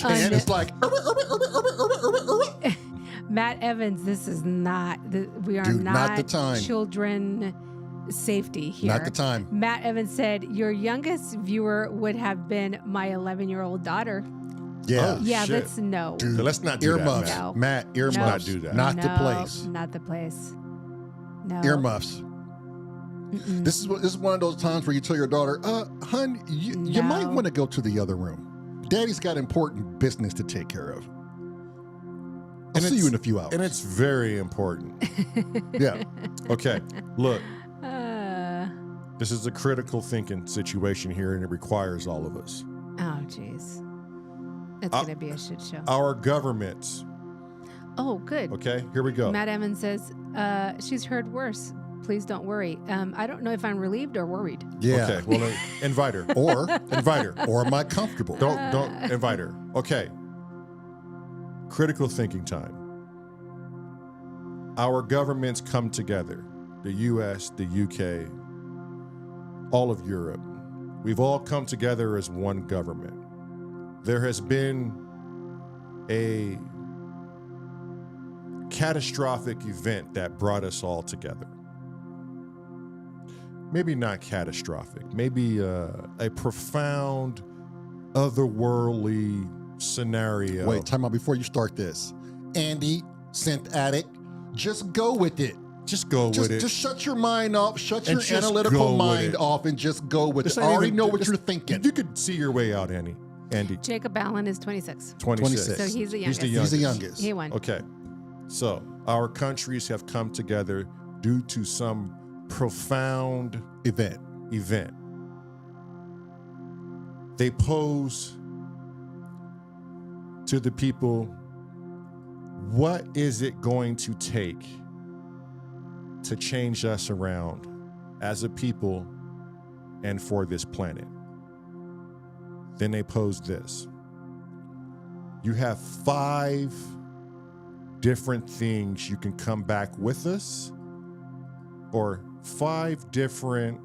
B: And it's like,
C: Matt Evans, this is not... we are
B: Dude,
C: not,
B: not the time.
C: children safety here.
B: Not the time.
C: Matt Evans said, your youngest viewer would have been my 11-year-old daughter.
B: yeah.
C: Yeah,
A: shit.
C: let's no.
B: Dude,
A: So let's not do
B: earmuffs.
A: that,
C: No.
B: Matt, earmuffs.
C: No.
A: Not do that.
B: Not the
C: No,
B: place.
C: Not the place. No.
B: Earmuffs. This is one of those times where you tell your daughter, "Hun, you might
C: No.
B: want to go to the other room. Daddy's got important business to take care of. I'll see you in a few hours."
A: And it's very important.
B: Yeah.
A: Okay, look,
C: Uh,
A: this is a critical thinking situation here, and it requires all of us.
C: oh, jeez. It's going to be a shit show.
A: Our governments,
C: Oh, good.
A: okay, here we go.
C: Matt Evans says, she's heard worse. Please don't worry. I don't know if I'm relieved or worried.
B: Yeah.
A: Okay, well, invite her.
B: Or,
A: Invite her.
B: or am I comfortable?
A: Don't invite her. Okay. Critical thinking time. Our governments come together. The US, the UK, all of Europe. We've all come together as one government. There has been a catastrophic event that brought us all together. Maybe not catastrophic, maybe a profound, otherworldly scenario.
B: Wait, time out before you start this. Andy, synth addict, just go with it.
A: Just go with it.
B: Just shut your mind off, shut your
A: And just go
B: analytical
A: with
B: mind
A: it.
B: off, and just go with
A: This
B: it.
A: ain't
B: I already
A: even-
B: know what
A: this-
B: you're thinking.
A: You could see your way out, Andy.
C: Jacob Allen is 26.
A: 26.
C: So he's the youngest.
B: He's the youngest.
C: He won.
A: Okay. So our countries have come together due to some profound
B: Event.
A: event. They pose to the people, what is it going to take to change us around as a people and for this planet? Then they pose this. You have 5 different things you can come back with us, or 5 different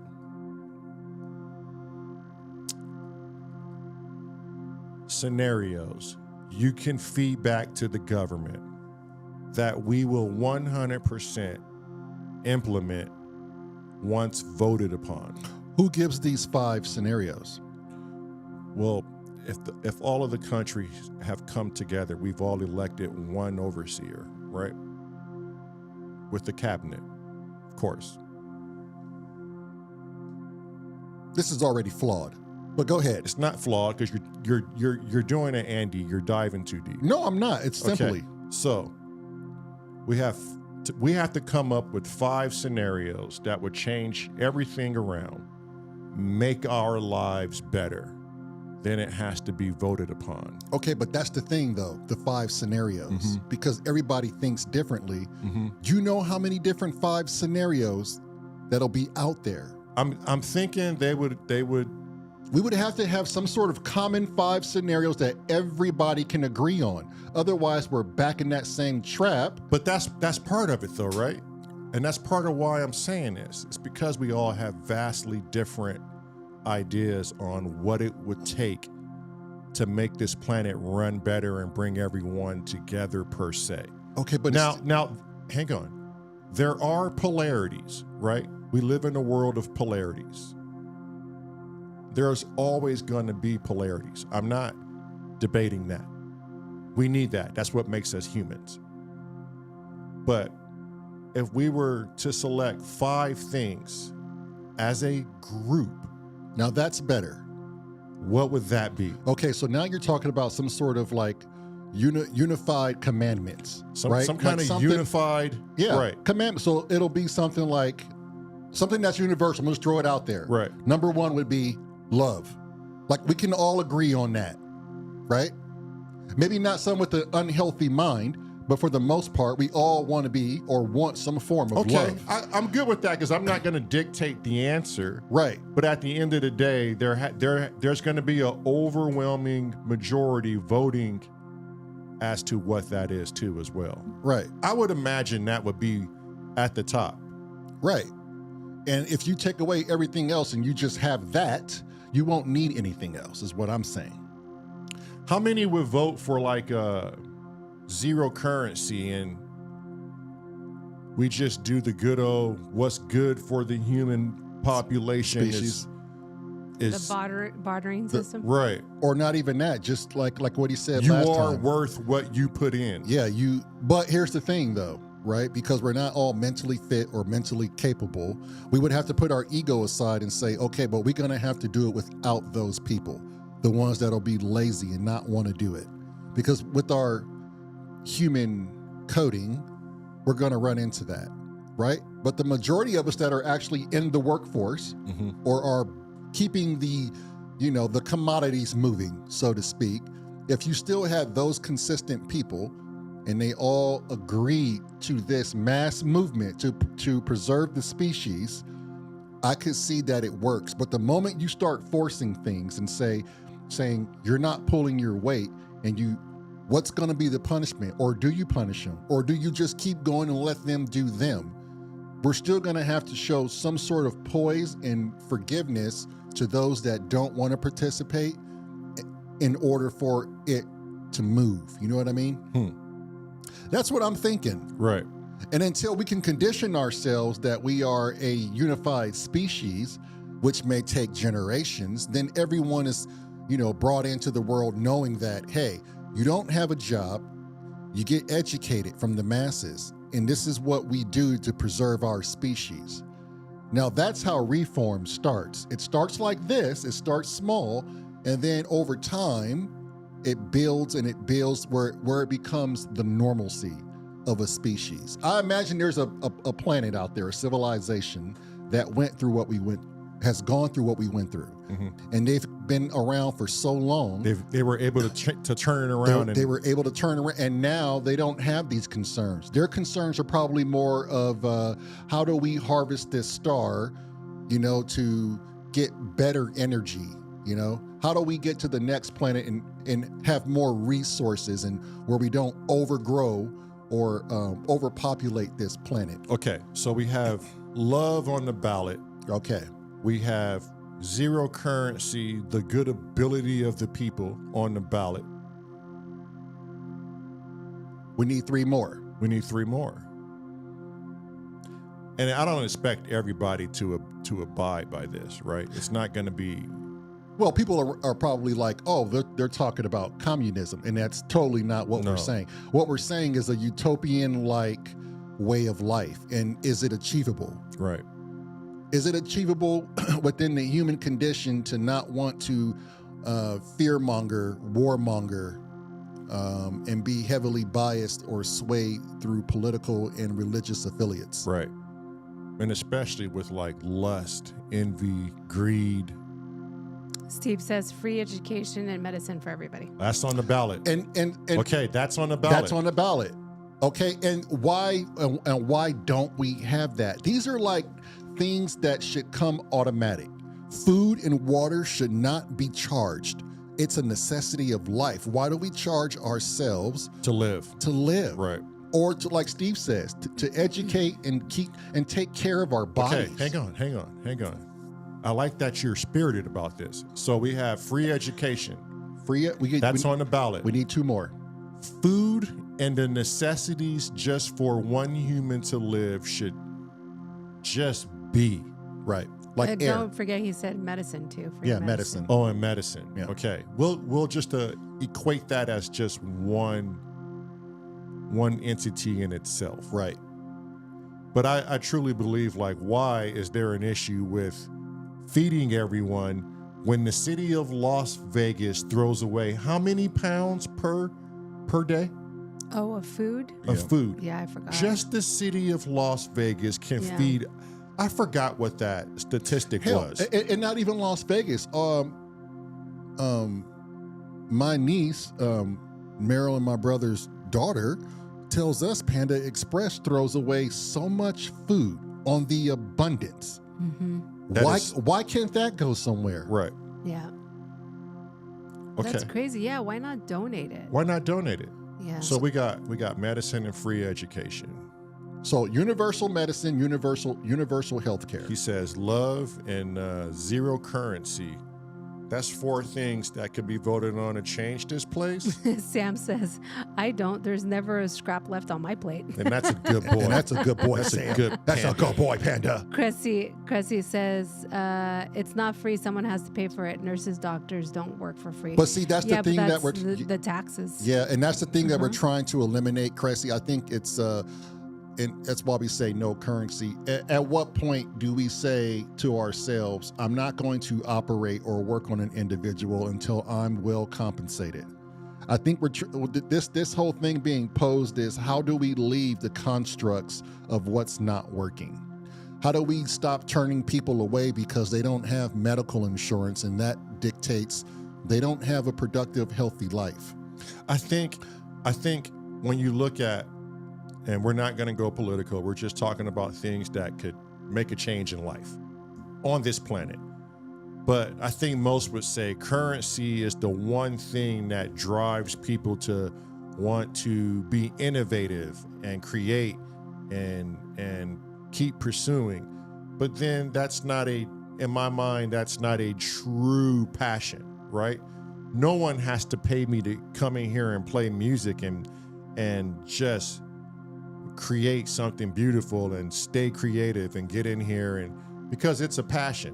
A: scenarios you can feed back to the government that we will 100% implement once voted upon.
B: Who gives these 5 scenarios?
A: Well, if all of the countries have come together, we've all elected one overseer, right? With the cabinet, of course.
B: This is already flawed, but go ahead.
A: It's not flawed because you're doing it, Andy. You're diving too deep.
B: No, I'm not. It's simply.
A: Okay, so we have to come up with 5 scenarios that would change everything around, make our lives better. Then it has to be voted upon.
B: Okay, but that's the thing, though, the 5 scenarios, because everybody thinks differently. You know how many different 5 scenarios that'll be out there?
A: I'm thinking we
B: would have to have some sort of common 5 scenarios that everybody can agree on. Otherwise, we're back in that same trap.
A: But that's part of it, though, right? And that's part of why I'm saying this. It's because we all have vastly different ideas on what it would take to make this planet run better and bring everyone together per se.
B: Okay, but
A: Now, hang on. There are polarities, right? We live in a world of polarities. There's always going to be polarities. I'm not debating that. We need that. That's what makes us humans. But if we were to select 5 things as a group,
B: now that's better.
A: what would that be?
B: Okay, so now you're talking about some sort of like unified commandments, right?
A: Some kind
B: like
A: of unified, right?
B: Commandment. So it'll be something like something that's universal. Let's throw it out there.
A: Right.
B: Number 1 would be love. Like we can all agree on that, right? Maybe not some with an unhealthy mind, but for the most part, we all want to be or want some form of love.
A: I'm good with that because I'm not going to dictate the answer.
B: Right.
A: But at the end of the day, there's going to be an overwhelming majority voting as to what that is too as well.
B: Right.
A: I would imagine that would be at the top.
B: Right. And if you take away everything else and you just have that, you won't need anything else, is what I'm saying.
A: How many would vote for like zero currency and we just do the good old what's good for the human population
B: Species.
A: is
C: The bartering system.
A: right.
B: Or not even that, just like what he said
A: You
B: last
A: are
B: time.
A: worth what you put in.
B: Yeah, but here's the thing though, right? Because we're not all mentally fit or mentally capable. We would have to put our ego aside and say, okay, but we're gonna have to do it without those people, the ones that'll be lazy and not want to do it. Because with our human coding, we're gonna run into that, right? But the majority of us that are actually in the workforce or are keeping the commodities moving, so to speak, if you still had those consistent people and they all agreed to this mass movement to preserve the species, I could see that it works. But the moment you start forcing things and saying you're not pulling your weight, and what's going to be the punishment? Or do you punish them? Or do you just keep going and let them do them? We're still going to have to show some sort of poise and forgiveness to those that don't want to participate in order for it to move. You know what I mean? That's what I'm thinking.
A: Right.
B: And until we can condition ourselves that we are a unified species, which may take generations, then everyone is, brought into the world knowing that, hey, you don't have a job, you get educated from the masses, and this is what we do to preserve our species. Now, that's how reform starts. It starts like this, it starts small, and then over time, it builds and it builds where it becomes the normalcy of a species. I imagine there's a planet out there, a civilization that has gone through what we went through. And they've been around for so long.
A: They were able to turn it around.
B: They were able to turn around, and now they don't have these concerns. Their concerns are probably more of how do we harvest this star, to get better energy, How do we get to the next planet and have more resources and where we don't overgrow or overpopulate this planet?
A: Okay, so we have love on the ballot.
B: Okay.
A: We have zero currency, the good ability of the people on the ballot.
B: We need 3 more.
A: We need 3 more. And I don't expect everybody to abide by this, right? It's not going to be.
B: Well, people are probably like, oh, they're talking about communism, and that's totally not what we're saying. What we're saying is a utopian-like way of life, and is it achievable?
A: Right.
B: Is it achievable within the human condition to not want to fearmonger, warmonger, and be heavily biased or swayed through political and religious affiliates?
A: Right. And especially with like lust, envy, greed.
C: Steve says free education and medicine for everybody.
A: That's on the ballot.
B: And
A: okay, that's on the ballot.
B: That's on the ballot. Okay, and why don't we have that? These are like things that should come automatic. Food and water should not be charged. It's a necessity of life. Why do we charge ourselves
A: to live?
B: To live.
A: Right.
B: Or to, like Steve says, to educate and keep and take care of our bodies.
A: Okay, hang on. I like that you're spirited about this. So we have free education. That's on the ballot.
B: We need 2 more.
A: Food and the necessities just for one human to live should just be.
B: Right. Like air.
C: Don't forget he said medicine too.
B: Yeah, medicine.
A: Oh, and medicine.
B: Yeah.
A: Okay. We'll just equate that as just one entity in itself.
B: Right.
A: But I truly believe, like, why is there an issue with feeding everyone when the city of Las Vegas throws away how many pounds per day
C: Oh, of food?
A: of food?
C: Yeah, I forgot.
A: Just the city of Las Vegas can feed. I forgot what that statistic was.
B: And not even Las Vegas. My niece, Marilyn, my brother's daughter, tells us Panda Express throws away so much food on the abundance. Why can't that go somewhere?
A: Right.
C: Yeah.
A: Okay.
C: That's crazy. Yeah, why not donate it?
A: Why not donate it?
C: Yeah.
A: So we got medicine and free education.
B: So universal medicine, universal health care.
A: He says love and zero currency. That's 4 things that could be voted on to change this place.
C: Sam says, I don't. There's never a scrap left on my plate.
A: And that's a good boy.
B: And that's a good boy,
A: That's
B: Sam.
A: a good
B: That's a
A: Panda.
B: good boy, Panda.
C: Cressy says, it's not free. Someone has to pay for it. Nurses, doctors don't work for free.
B: But see, that's the thing that we're
C: the taxes.
B: Yeah, and that's the thing that we're trying to eliminate, Cressy. I think it's and that's why we say no currency. At what point do we say to ourselves, I'm not going to operate or work on an individual until I'm well compensated? I think this whole thing being posed is, how do we leave the constructs of what's not working? How do we stop turning people away because they don't have medical insurance, and that dictates they don't have a productive, healthy life?
A: I think when you look at, and we're not going to go political, we're just talking about things that could make a change in life on this planet. But I think most would say currency is the one thing that drives people to want to be innovative and create and keep pursuing. But then in my mind, that's not a true passion, right? No one has to pay me to come in here and play music and just create something beautiful and stay creative and get in here, and because it's a passion.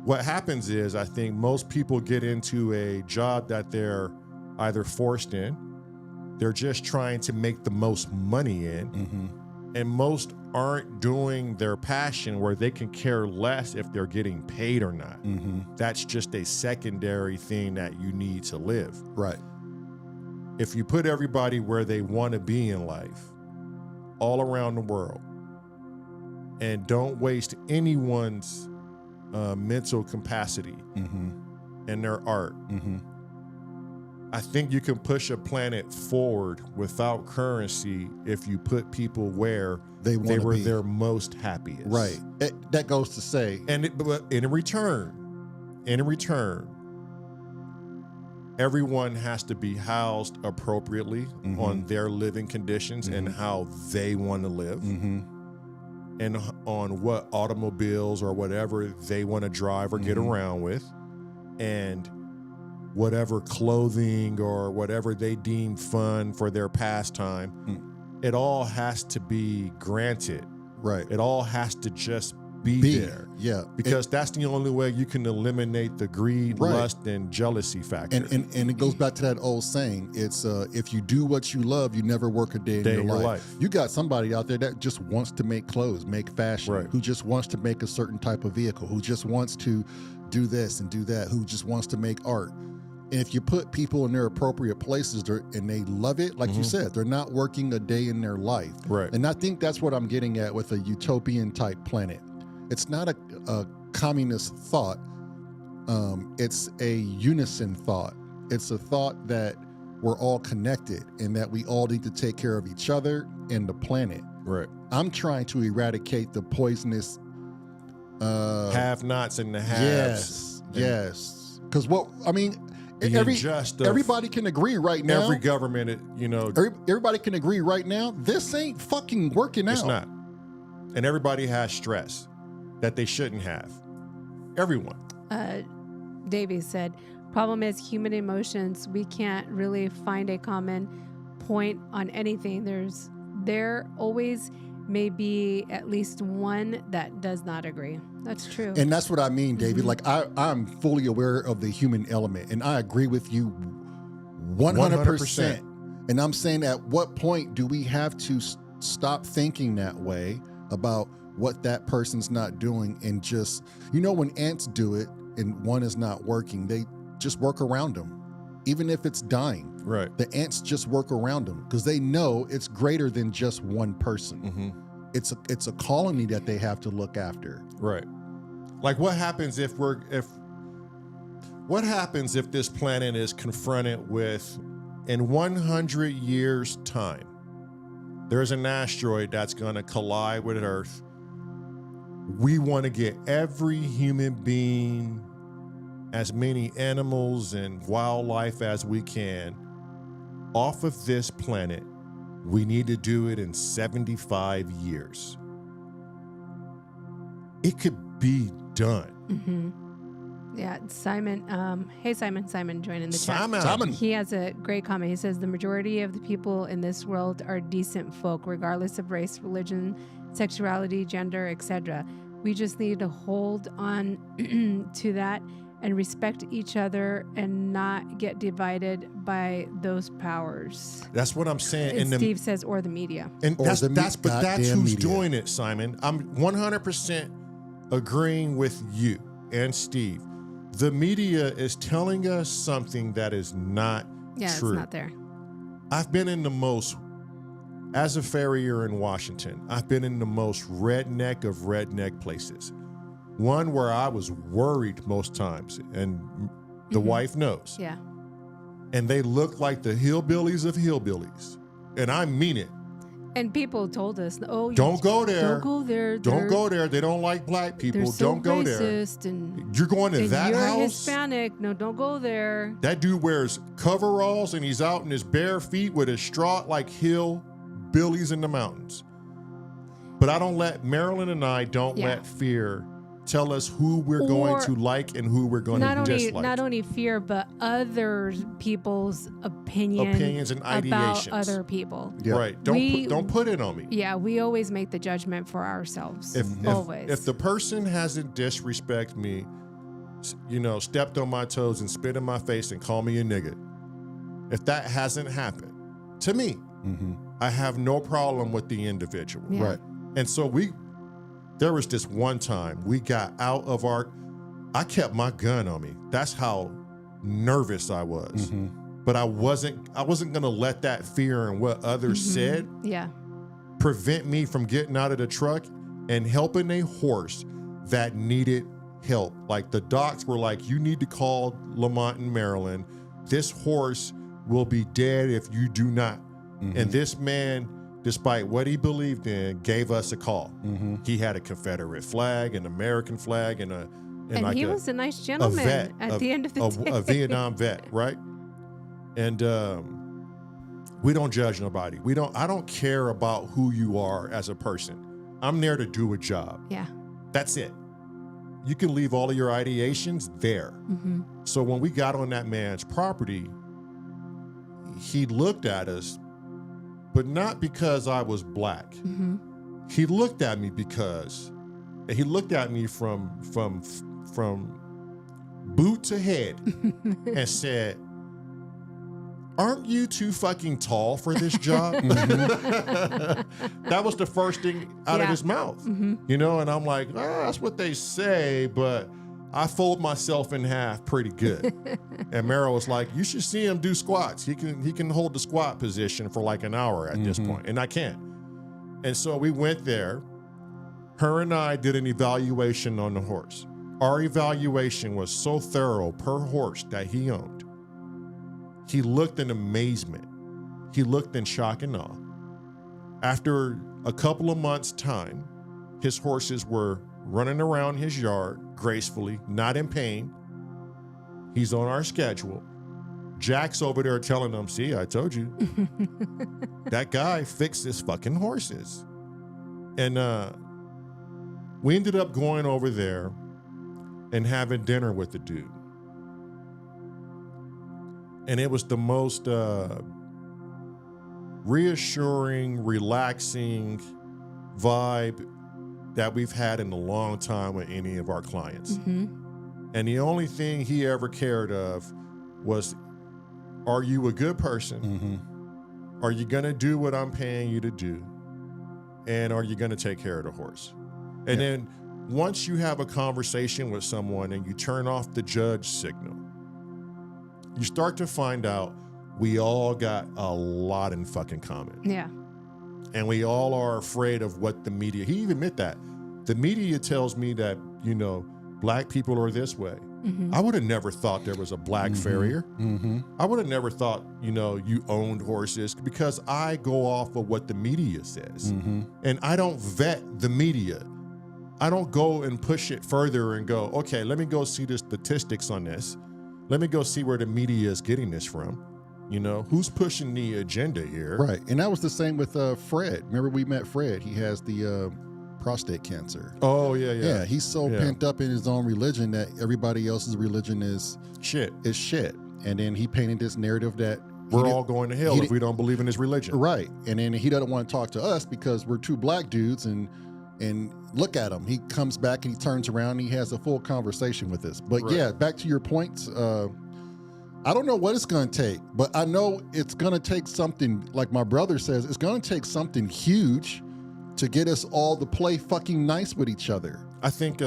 A: What happens is, I think most people get into a job that they're either forced in, they're just trying to make the most money in, and most aren't doing their passion where they can care less if they're getting paid or not. That's just a secondary thing that you need to live.
B: Right.
A: If you put everybody where they want to be in life, all around the world, and don't waste anyone's mental capacity and their art, I think you can push a planet forward without currency if you put people where they were their most happiest.
B: Right. That goes to say,
A: But in return, everyone has to be housed appropriately on their living conditions and how they want to live, and on what automobiles or whatever they want to drive or get around with, and whatever clothing or whatever they deem fun for their pastime. It all has to be granted.
B: right.
A: It all has to just be there.
B: Yeah.
A: Because that's the only way you can eliminate the greed,
B: Right.
A: lust, and jealousy factor.
B: And it goes back to that old saying. It's if you do what you love, you never work a day in your life. You got somebody out there that just wants to make clothes, make fashion,
A: Right.
B: who just wants to make a certain type of vehicle, who just wants to do this and do that, who just wants to make art. And if you put people in their appropriate places and they love it, like you said, they're not working a day in their life.
A: Right.
B: And I think that's what I'm getting at with a utopian type planet. It's not a communist thought. It's a unison thought. It's a thought that we're all connected and that we all need to take care of each other and the planet.
A: Right.
B: I'm trying to eradicate the poisonous
A: Have-nots and the haves.
B: Yes. Because
A: The unjust of
B: everybody can agree right now.
A: Every government,
B: Everybody can agree right now. This ain't fucking working out.
A: it's not. And everybody has stress that they shouldn't have. Everyone.
C: Davey said, problem is human emotions. We can't really find a common point on anything. There always may be at least one that does not agree. That's true.
B: And that's what I mean, David. Like I'm fully aware of the human element, and I agree with you 100%. And I'm saying, at what point do we have to stop thinking that way about what that person's not doing, and just, when ants do it and one is not working, they just work around them, even if it's dying.
A: Right.
B: The ants just work around them because they know it's greater than just one person.
A: Mm-hmm.
B: It's a colony that they have to look after.
A: Right. Like, what happens if this planet is confronted with, in 100 years' time, there's an asteroid that's going to collide with Earth. We want to get every human being, as many animals and wildlife as we can, off of this planet. We need to do it in 75 years. It could be done.
C: Mm-hmm. Yeah, Simon. Hey, Simon joining the chat.
A: Simon.
C: He has a great comment. He says, the majority of the people in this world are decent folk, regardless of race, religion, sexuality, gender, etc. We just need to hold on to that and respect each other and not get divided by those powers.
A: That's what I'm saying.
C: And Steve says, or the media.
A: And that's who's
B: media.
A: doing it, Simon. I'm 100% agreeing with you and Steve. The media is telling us something that is not true.
C: It's not there.
A: I've been in the most, as a farrier in Washington, I've been in the most redneck of redneck places. One where I was worried most times, and the wife knows.
C: Yeah.
A: And they look like the hillbillies of hillbillies. And I mean it.
C: And people told us, "Oh,
A: don't go there.
C: Don't go there.
A: Don't go there. They don't like black people.
C: They're so
A: don't go there.
C: And
A: you're going to that
C: you're
A: house.
C: Hispanic. No, don't go there."
A: That dude wears coveralls and he's out in his bare feet with his straw like hillbillies in the mountains. But I don't let Marilyn and I let fear tell us who we're going to like and who we're going to dislike.
C: Not only fear, but other people's
A: opinions and ideations
C: about other people.
A: Yeah. Right. Don't put it on me.
C: Yeah, we always make the judgment for ourselves. Always.
A: If the person hasn't disrespected me, stepped on my toes and spit in my face and called me a nigga, if that hasn't happened to me, I have no problem with the individual.
C: Yeah.
A: Right. And so there was this one time we got out of I kept my gun on me. That's how nervous I was. But I wasn't going to let that fear and what others said prevent me from getting out of the truck and helping a horse that needed help. Like, the docs were like, you need to call Lamont and Maryland. This horse will be dead if you do not. And this man, despite what he believed in, gave us a call. He had a Confederate flag, an American flag, and he
C: was a nice gentleman at the end of the day.
A: A Vietnam vet, right? And we don't judge nobody. I don't care about who you are as a person. I'm there to do a job.
C: Yeah.
A: That's it. You can leave all of your ideations there. So when we got on that man's property, he looked at us, but not because I was black. He looked at me from boot to head and said, aren't you too fucking tall for this job? That was the first thing out of his mouth, and I'm like, that's what they say, but I fold myself in half pretty good. And Meryl was like, you should see him do squats. He can hold the squat position for like an hour at this point, and I can't. And so we went there. Her and I did an evaluation on the horse. Our evaluation was so thorough per horse that he owned. He looked in amazement. He looked in shock and awe. After a couple of months' time, his horses were running around his yard gracefully, not in pain. He's on our schedule. Jack's over there telling them, see, I told you. That guy fixed his fucking horses. And we ended up going over there and having dinner with the dude. And it was the most reassuring, relaxing vibe that we've had in a long time with any of our clients. And the only thing he ever cared of was, Are you a good person? Are you going to do what I'm paying you to do? And are you going to take care of the horse? And then once you have a conversation with someone and you turn off the judge signal, you start to find out we all got a lot in fucking common.
C: Yeah.
A: And we all are afraid of what the media, he even admit that. The media tells me that, you know, black people are this way. I would have never thought there was a black farrier. I would have never thought, you know, you owned horses, because I go off of what the media says. And I don't vet the media. I don't go and push it further and go, okay, let me go see the statistics on this. Let me go see where the media is getting this from. You know, who's pushing the agenda here?
B: Right. And that was the same with Fred. Remember we met Fred. He has the prostate cancer.
A: Oh, yeah.
B: Yeah, he's so pent up in his own religion that everybody else's religion is
A: shit.
B: And then he painted this narrative that
A: we're all going to hell if we don't believe in his religion.
B: Right. And then he doesn't want to talk to us because we're two black dudes, and look at him. He comes back and he turns around and he has a full conversation with us. But yeah, back to your points. I don't know what it's going to take, but I know it's going to take something, like my brother says, it's going to take something huge to get us all to play fucking nice with each other.
A: I think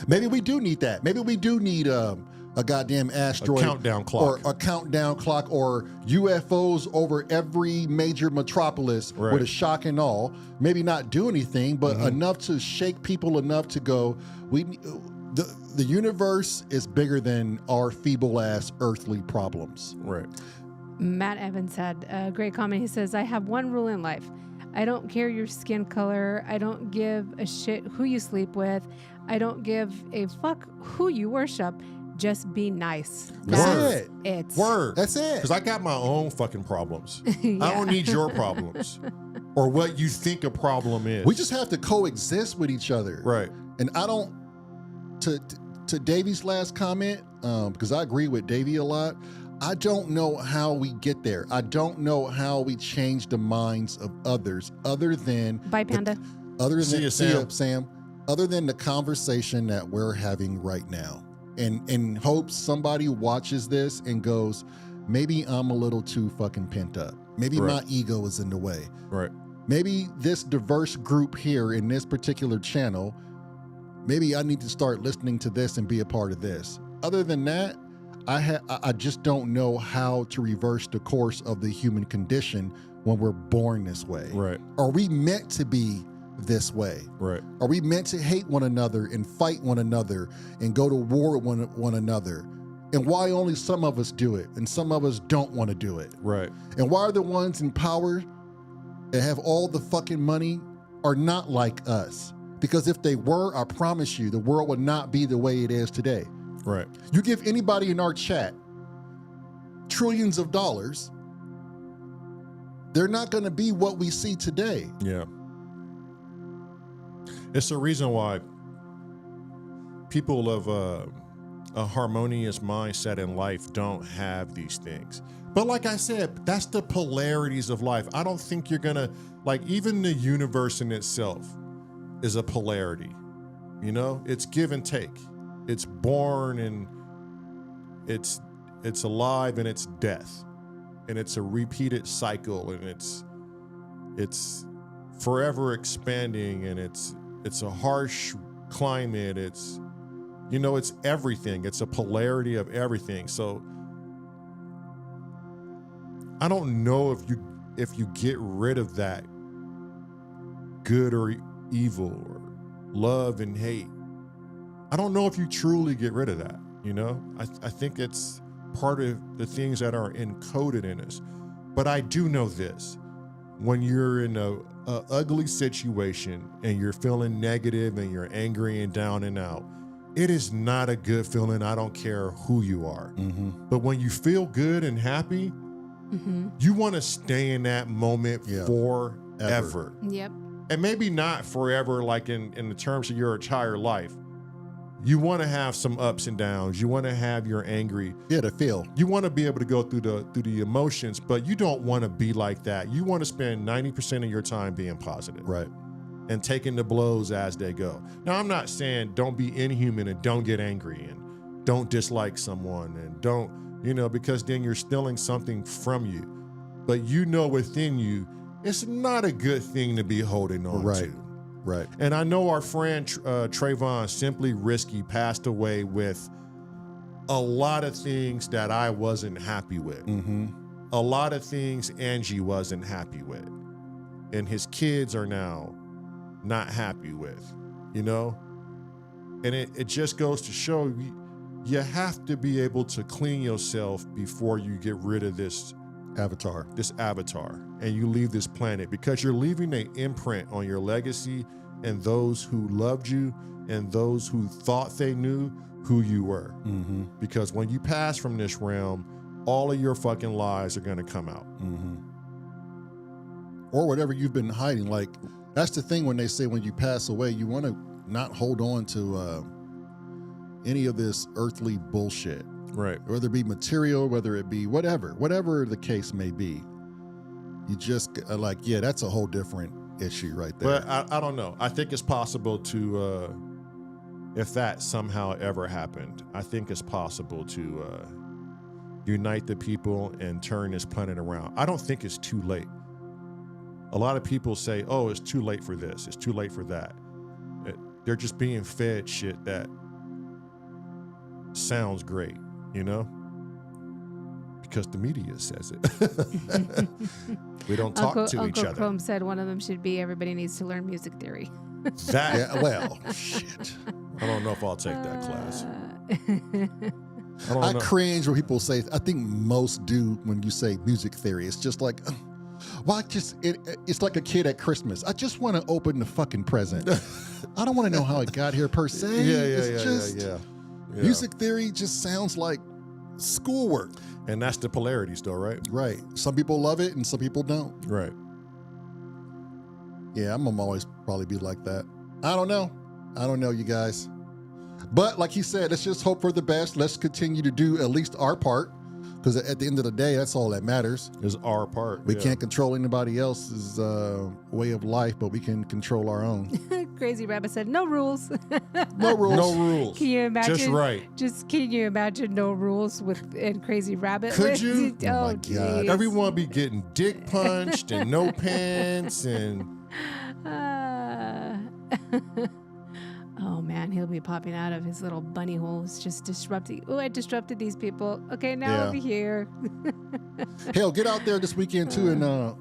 B: maybe we do need that. Maybe we do need a goddamn asteroid,
A: a countdown clock,
B: or a countdown clock, or UFOs over every major metropolis with a shock and awe. Maybe not do anything, but enough to shake people enough to go, the universe is bigger than our feeble ass earthly problems.
A: Right.
C: Matt Evans had a great comment. He says, I have one rule in life. I don't care your skin color. I don't give a shit who you sleep with. I don't give a fuck who you worship. Just be nice.
B: That's it.
A: Word.
B: That's it.
A: Because I got my own fucking problems. I don't need your problems or what you think a problem is.
B: We just have to coexist with each other.
A: Right.
B: And I don't, to Davey's last comment, because I agree with Davey a lot, I don't know how we get there. I don't know how we change the minds of others other than...
C: Bye, Panda.
B: See you, Sam. Other than the conversation that we're having right now. And in hopes somebody watches this and goes, maybe I'm a little too fucking pent up. Maybe my ego is in the way.
A: Right.
B: Maybe this diverse group here in this particular channel, maybe I need to start listening to this and be a part of this. Other than that, I just don't know how to reverse the course of the human condition when we're born this way.
A: Right.
B: Are we meant to be this way?
A: Right.
B: Are we meant to hate one another and fight one another and go to war with one another? And why only some of us do it and some of us don't want to do it?
A: Right.
B: And why are the ones in power that have all the fucking money are not like us? Because if they were, I promise you, the world would not be the way it is today.
A: Right.
B: You give anybody in our chat trillions of dollars, they're not going to be what we see today.
A: Yeah. It's the reason why people of a harmonious mindset in life don't have these things. But like I said, that's the polarities of life. I don't think you're gonna, like, even the universe in itself is a polarity. You know, it's give and take. It's born and it's alive and it's death. And it's a repeated cycle, and it's forever expanding, and it's a harsh climate. It's, you know, it's everything. It's a polarity of everything. So I don't know if you get rid of that good or evil or love and hate. I don't know if you truly get rid of that, you know? I think it's part of the things that are encoded in us. But I do know this. When you're in a ugly situation and you're feeling negative and you're angry and down and out, it is not a good feeling. I don't care who you are. Mm-hmm. But when you feel good and happy, you want to stay in that moment forever.
C: Yep.
A: And maybe not forever, like in the terms of your entire life. You want to have some ups and downs. You want to have your angry.
B: Yeah, to feel.
A: You want to be able to go through the emotions, but you don't want to be like that. You want to spend 90% of your time being positive.
B: Right.
A: And taking the blows as they go. Now, I'm not saying don't be inhuman and don't get angry and don't dislike someone and don't you know, because then you're stealing something from you. But you know within you, it's not a good thing to be holding on to.
B: Right.
A: And I know our friend Trayvon Simply Risky passed away with a lot of things that I wasn't happy with. A lot of things Angie wasn't happy with. And his kids are now not happy with, you know? And it just goes to show you have to be able to clean yourself before you get rid of this avatar, and you leave this planet, because you're leaving an imprint on your legacy and those who loved you and those who thought they knew who you were. Because when you pass from this realm, all of your fucking lies are going to come out.
B: Or whatever you've been hiding. Like, that's the thing when they say when you pass away, you want to not hold on to any of this earthly bullshit.
A: Right.
B: Whether it be material, whether it be whatever the case may be. You just are like, yeah, that's a whole different issue right there.
A: But I don't know. I think it's possible to, if that somehow ever happened, I think it's possible to unite the people and turn this planet around. I don't think it's too late. A lot of people say, oh, it's too late for this, it's too late for that. They're just being fed shit that sounds great, you know? Because the media says it. We don't talk to each
C: Uncle
A: other.
C: Chrome said one of them should be everybody needs to learn music theory.
A: That,
B: yeah, well, shit.
A: I don't know if I'll take that class.
B: I cringe when people say, I think most do when you say music theory. It's just like, well, it's like a kid at Christmas. I just want to open the fucking present. I don't want to know how it got here per se.
A: Yeah.
B: Music theory just sounds like schoolwork.
A: And that's the polarity still, right?
B: Right. Some people love it and some people don't.
A: Right.
B: Yeah, I'm gonna always probably be like that. I don't know, you guys. But like he said, let's just hope for the best. Let's continue to do at least our part, because at the end of the day, that's all that matters.
A: Is our part.
B: We can't control anybody else's way of life, but we can control our own.
C: Crazy Rabbit said, no rules.
B: No rules.
A: No rules.
C: Can you imagine?
A: Just right.
C: Can you imagine no rules in Crazy Rabbit?
A: Could you?
B: Oh my God.
C: geez.
A: Everyone be getting dick punched and no pants and...
C: Oh man, he'll be popping out of his little bunny holes, just disrupting. Oh, I disrupted these people. Okay, now over here.
B: Hell, get out there this weekend too and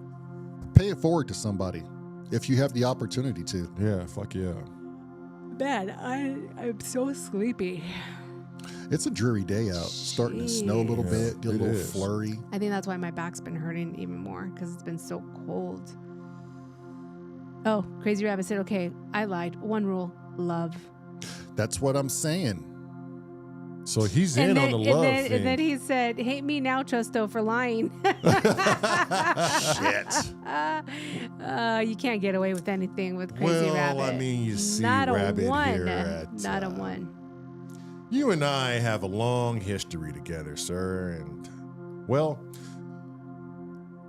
B: pay it forward to somebody if you have the opportunity to.
A: Yeah, fuck yeah.
C: Man, I'm so sleepy.
B: It's a dreary day out. Starting to snow a little bit, get a little flurry.
C: I think that's why my back's been hurting even more, because it's been so cold. Oh, Crazy Rabbit said, okay, I lied. One rule, love.
B: That's what I'm saying.
A: So he's on the love thing.
C: And then he said, hate me now, Chusto, for lying.
B: Shit.
C: You can't get away with anything with Crazy Rabbit.
A: Well, I mean, you see
C: Not
A: Rabbit
C: a one.
A: here at...
C: Not a one.
A: You and I have a long history together, sir, and, well,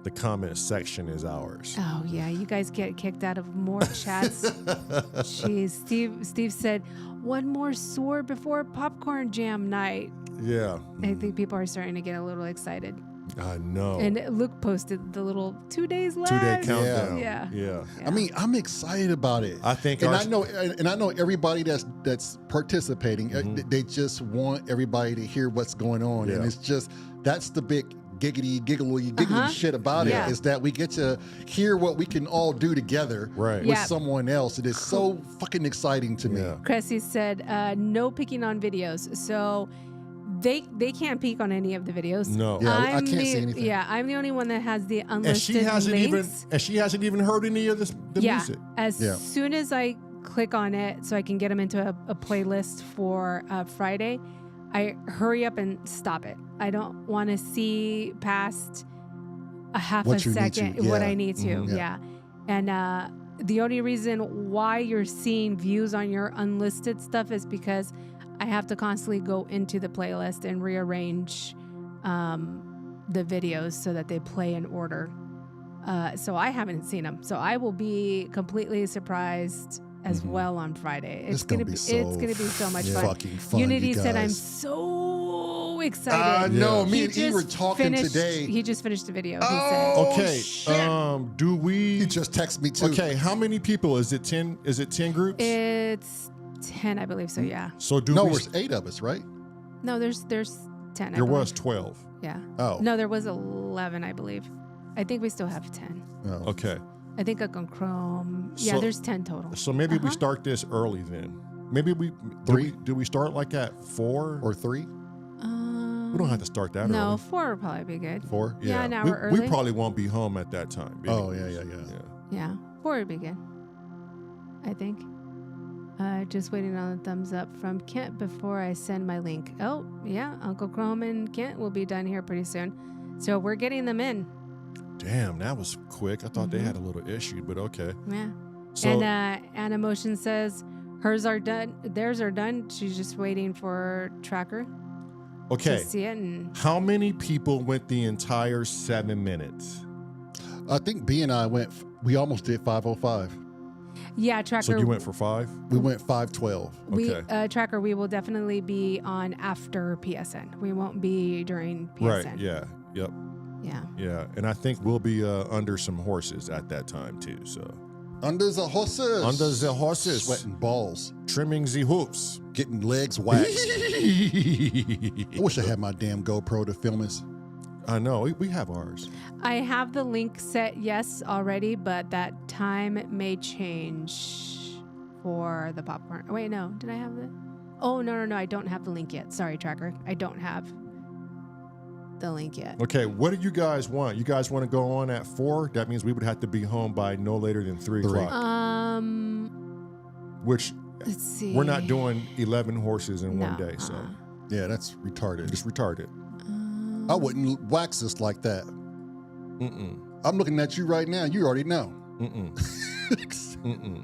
A: the comment section is ours.
C: Oh, yeah. You guys get kicked out of more chats. Jeez. Steve said, one more S.O.R before popcorn jam night.
A: Yeah.
C: I think people are starting to get a little excited.
A: I know.
C: And Luke posted the little 2 days left.
A: 2 day countdown.
C: Yeah.
B: I mean, I'm excited about it.
A: I think,
B: I know everybody that's participating. They just want everybody to hear what's going on, and it's just that's the big giggly shit about it is that we get to hear what we can all do together with someone else. It is so fucking exciting to me.
C: Cressy said, no picking on videos. So they can't peek on any of the videos.
A: No.
B: Yeah, I can't see anything.
C: Yeah, I'm the only one that has the unlisted
A: she hasn't even heard any of the music.
C: As soon as I click on it so I can get them into a playlist for Friday, I hurry up and stop it. I don't want to see past a half a second what I need to. And the only reason why you're seeing views on your unlisted stuff is because I have to constantly go into the playlist and rearrange the videos so that they play in order. So I haven't seen them. So I will be completely surprised as well on Friday. It's gonna be so much fun.
B: Fucking fun.
C: Unity said, I'm so so excited.
B: No,
A: Yeah.
B: me and E were talking today.
C: He just finished the video. He
A: Okay. Do we?
B: He just texted me too.
A: Okay. How many people? Is it 10? Is it 10 groups?
C: It's 10, I believe so. Yeah.
A: So do
B: No,
A: we?
B: there's 8 of us, right?
C: No, there's 10.
A: There was 12.
C: Yeah.
B: Oh.
C: No, there was 11, I believe. I think we still have 10.
B: Oh.
A: Okay.
C: I think on Chrome. Yeah,
A: So-
C: there's 10 total.
A: So maybe we start this early then. Maybe we do we start like at 4
B: Or 3?
A: We don't have to start that
C: No,
A: early.
C: 4 would probably be good.
B: 4?
C: Yeah, an hour
A: we,
C: early.
A: we probably won't be home at that time.
B: Oh,
A: anyways.
B: yeah.
C: Yeah, 4 would be good. I think. Just waiting on the thumbs up from Kent before I send my link. Oh, yeah, Uncle Chrome and Kent will be done here pretty soon. So we're getting them in.
A: Damn, that was quick. I thought they had a little issue, but okay.
C: Yeah.
A: So
C: And Anna Motion says hers are done. Theirs are done. She's just waiting for Tracker
A: okay.
C: to see it. And
A: How many people went the entire 7 minutes?
B: I think B and I we almost did 5:05.
C: yeah, Tracker.
A: So you went for 5?
B: We went 5:12.
A: Okay.
C: Tracker, we will definitely be on after PSN. We won't be during PSN.
A: Right. Yeah. Yep.
C: Yeah.
A: Yeah. And I think we'll be under some horses at that time too. So
B: Under the horses.
A: under the horses,
B: Sweating balls.
A: trimming the hooves.
B: Getting legs waxed. I wish I had my damn GoPro to film this.
A: I know. We have ours.
C: I have the link set, yes, already, but that time may change for the popcorn. Oh, wait, no. Did I have the? Oh, no. I don't have the link yet. Sorry, Tracker. I don't have the link yet.
A: Okay. What do you guys want? You guys want to go on at 4? That means we would have to be home by no later than 3 o'clock. Which
C: Let's see.
A: we're not doing 11 horses in one
C: No,
A: day. So
B: Yeah, that's retarded.
A: just retarded.
B: I wouldn't wax this like that. I'm looking at you right now. You already know.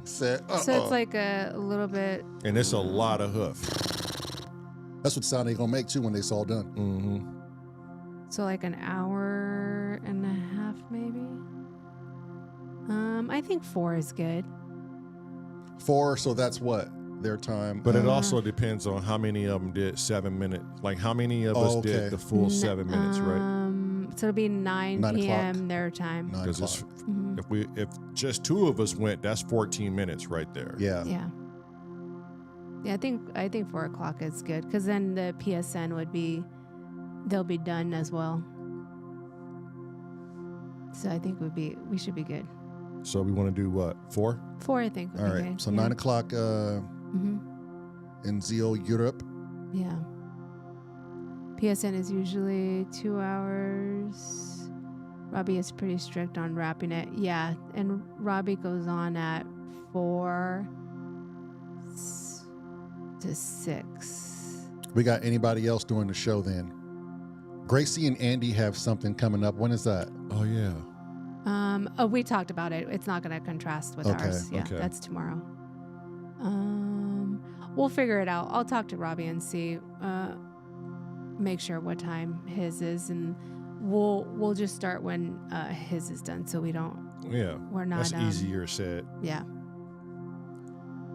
B: Said,
C: So it's like a little bit.
A: And it's a lot of hoof.
B: That's what sound they gonna make too when it's all done.
C: So like an hour and a half, maybe. I think 4 is good.
B: 4, so that's what their time.
A: But it also depends on how many of them did 7 minutes. Like how many of us
B: okay.
A: did the full 7 minutes, right?
C: So it'll be 9
B: 9
C: p.m. their time.
B: 9
A: Because
B: o'clock.
A: if just 2 of us went, that's 14 minutes right there.
B: Yeah.
C: Yeah. Yeah, I think 4 o'clock is good because then the PSN they'll be done as well. So I think we should be good.
A: So we want to do what? 4?
C: 4, I think. Would
B: All
C: be
B: right.
C: good.
B: So
C: yeah.
B: 9 o'clock in Zio Europe.
C: Yeah. PSN is usually 2 hours. Robbie is pretty strict on wrapping it. Yeah, and Robbie goes on at 4 to 6.
B: We got anybody else doing the show then? Gracie and Andy have something coming up. When is that?
A: Oh, yeah.
C: We talked about it. It's not going to contrast with
B: Okay,
C: ours. Yeah,
A: okay.
C: that's tomorrow. We'll figure it out. I'll talk to Robbie and see, make sure what time his is, and we'll just start when his is done, so we don't.
A: Yeah.
C: We're not.
A: That's easier said.
C: Yeah.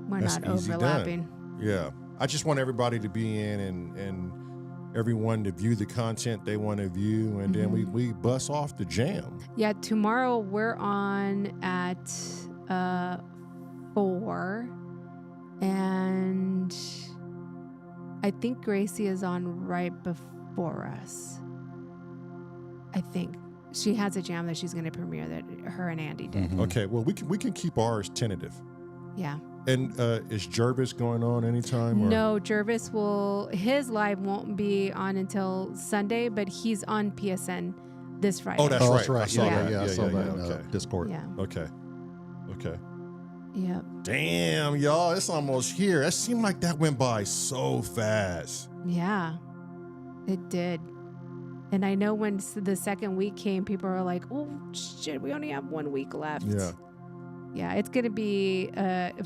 C: We're
A: That's
C: not
A: easy
C: overlapping.
A: done. Yeah. I just want everybody to be in and everyone to view the content they want to view, and then we bust off the jam.
C: Yeah, tomorrow we're on at 4, and I think Gracie is on right before us. I think she has a jam that she's going to premiere that her and Andy did.
A: Okay, well we can keep ours tentative.
C: Yeah.
A: And is Jervis going on anytime? Or?
C: No, Jervis his live won't be on until Sunday, but he's on PSN this Friday.
A: Oh, that's
B: Oh,
A: right.
B: that's right.
A: I saw
C: Yeah.
A: that.
B: Yeah, I saw that in
A: Okay.
B: Discord.
C: Yeah.
A: Okay.
C: Yep.
A: Damn, y'all, it's almost here. It seemed like that went by so fast.
C: Yeah, it did. And I know when the second week came, people were like, oh, shit, we only have 1 week left.
A: Yeah.
C: Yeah, it's going to be,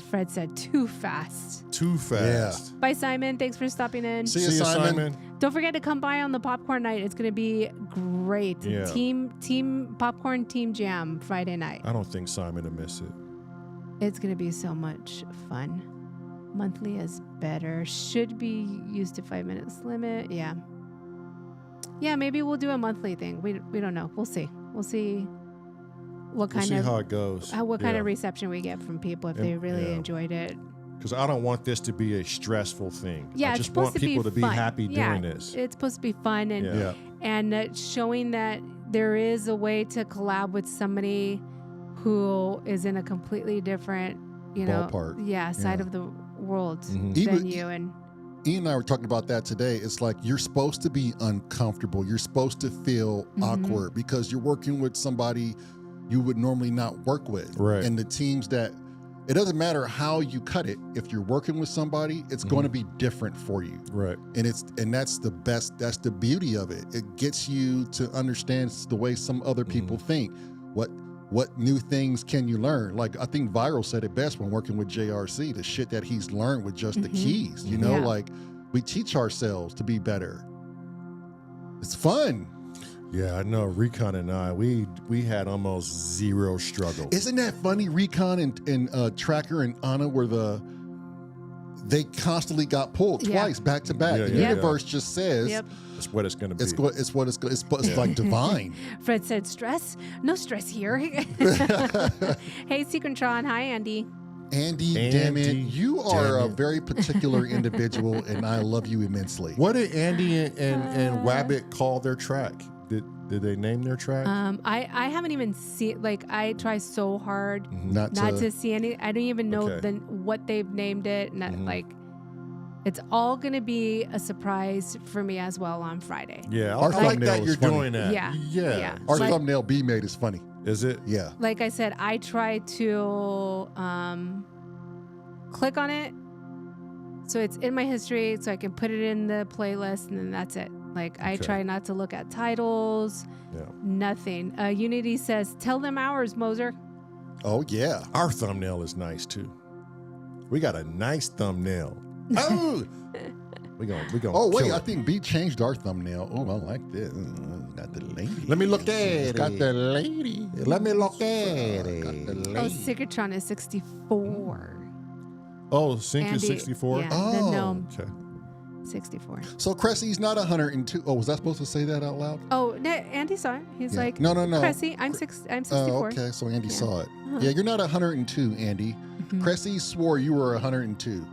C: Fred said, too fast.
A: Too fast.
C: Bye, Simon. Thanks for stopping in.
B: See you, Simon.
C: Don't forget to come by on the popcorn night. It's going to be great.
A: Yeah.
C: Team popcorn, team jam Friday night.
A: I don't think Simon will miss it.
C: It's going to be so much fun. Monthly is better. Should be used to 5 minutes limit. Yeah. Yeah, maybe we'll do a monthly thing. We don't know. We'll see. We'll see what
A: We'll
C: kind
A: see
C: of
A: how it goes.
C: what kind of reception we get from people if they really
A: yeah.
C: enjoyed it.
A: Because I don't want this to be a stressful thing.
C: Yeah,
A: I
C: it's
A: just
C: supposed
A: want
C: to be
A: people to be
C: fun.
A: happy doing this.
C: It's supposed to be fun and showing that there is a way to collab with somebody who is in a completely different,
B: Ballpark.
C: side of the world
B: Even-
C: than you. And
B: Ian and I were talking about that today. It's like you're supposed to be uncomfortable. You're supposed to feel awkward because you're working with somebody you would normally not work with.
A: Right.
B: And the teams that, it doesn't matter how you cut it. If you're working with somebody, it's going to be different for you.
A: Right.
B: And that's the best, that's the beauty of it. It gets you to understand the way some other people think. What new things can you learn? Like I think Viral said it best when working with JRC, the shit that he's learned with just the keys, like we teach ourselves to be better. It's fun.
A: Yeah, I know. Recon and I, we had almost zero struggle.
B: Isn't that funny? Recon and Tracker and Anna were they constantly got pulled twice back to back. The universe just says
A: it's what it's going to be.
B: It's like divine.
C: Fred said, "Stress? No stress here." Hey, Sequentron. Hi, Andy.
B: Andy, damn it. You are a very particular individual, and I love you immensely.
A: What did Andy and Wabbit call their track? Did they name their track?
C: I haven't even seen. Like I try so hard
B: not
C: to see any. I don't even know what they've named it. Like it's all gonna be a surprise for me as well on Friday.
A: Yeah,
B: Our
A: I like
B: thumbnail
A: that
B: is
A: you're
B: funny.
A: doing that.
C: Yeah.
B: Our thumbnail B made is funny.
A: Is it?
B: Yeah.
C: Like I said, I try to click on it so it's in my history, so I can put it in the playlist, and then that's it. Like I try not to look at titles. Nothing. Unity says, "Tell them ours, Moser."
B: Oh yeah.
A: Our thumbnail is nice too. We got a nice thumbnail. Oh, we gonna.
B: Oh wait,
A: kill
B: I
A: it.
B: think B changed our thumbnail. Oh, I like this. Got the lady.
A: Let me look at it.
B: Got the lady.
A: Let me look at
B: Got the
A: it.
C: Oh,
B: lady.
C: Sigurtron is 64.
A: Oh, Sync is
C: Andy,
A: 64.
C: Yeah,
B: Oh.
C: the gnome,
A: Okay.
C: 64.
B: So Cressy's not 102. Oh, was I supposed to say that out loud?
C: Oh, no, Andy saw it. He's like,
B: No.
C: Cressy, I'm 64.
B: Oh, okay. So Andy saw it. Yeah, you're not 102, Andy. Cressy swore you were 102.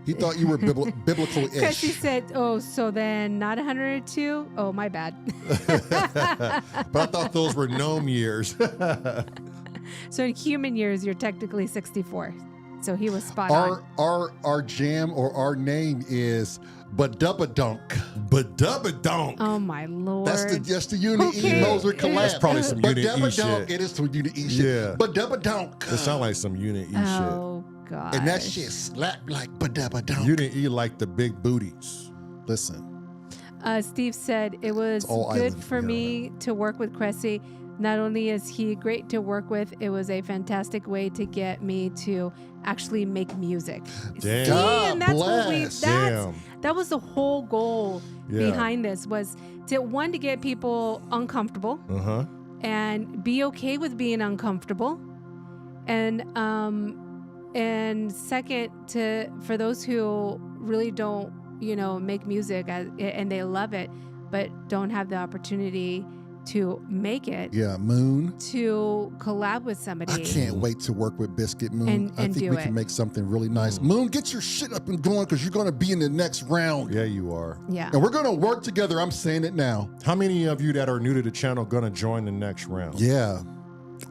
B: He thought you were biblical-ish.
C: Cressy said, "Oh, so then not 102? Oh, my bad."
A: But I thought those were gnome years.
C: So in human years, you're technically 64. So he was spot on.
B: Our jam or our name is Badubadunk.
A: Badubadonk.
C: Oh my lord.
B: That's the Unity E Moser collab.
A: That's probably some Unity E shit.
B: It is some Unity E shit.
A: Yeah.
B: Badubadunk.
A: It sounds like some Unit E
C: Oh god.
B: And that shit slap like
A: shit.
B: Badubadunk.
A: Unit E like the big booties.
B: Listen.
C: Steve said it was
B: all
C: good
B: island
C: for
B: from here
C: me to work with Cressy. Not only is he great to work with, it was a fantastic way to get me to actually make music.
A: Damn.
C: See,
B: God
C: and that's
B: bless.
C: that was the whole goal
A: Yeah.
C: behind this, was to get people uncomfortable and be okay with being uncomfortable, and second, for those who really don't make music and they love it but don't have the opportunity to make it.
B: Yeah, Moon.
C: To collab with somebody.
B: I can't wait to work with Biscuit Moon.
C: And
B: I think
C: do
B: we
C: it.
B: can make something really nice. Moon, get your shit up and going because you're going to be in the next round.
A: Yeah, you are.
C: Yeah.
B: And we're going to work together. I'm saying it now.
A: How many of you that are new to the channel gonna join the next round?
B: Yeah.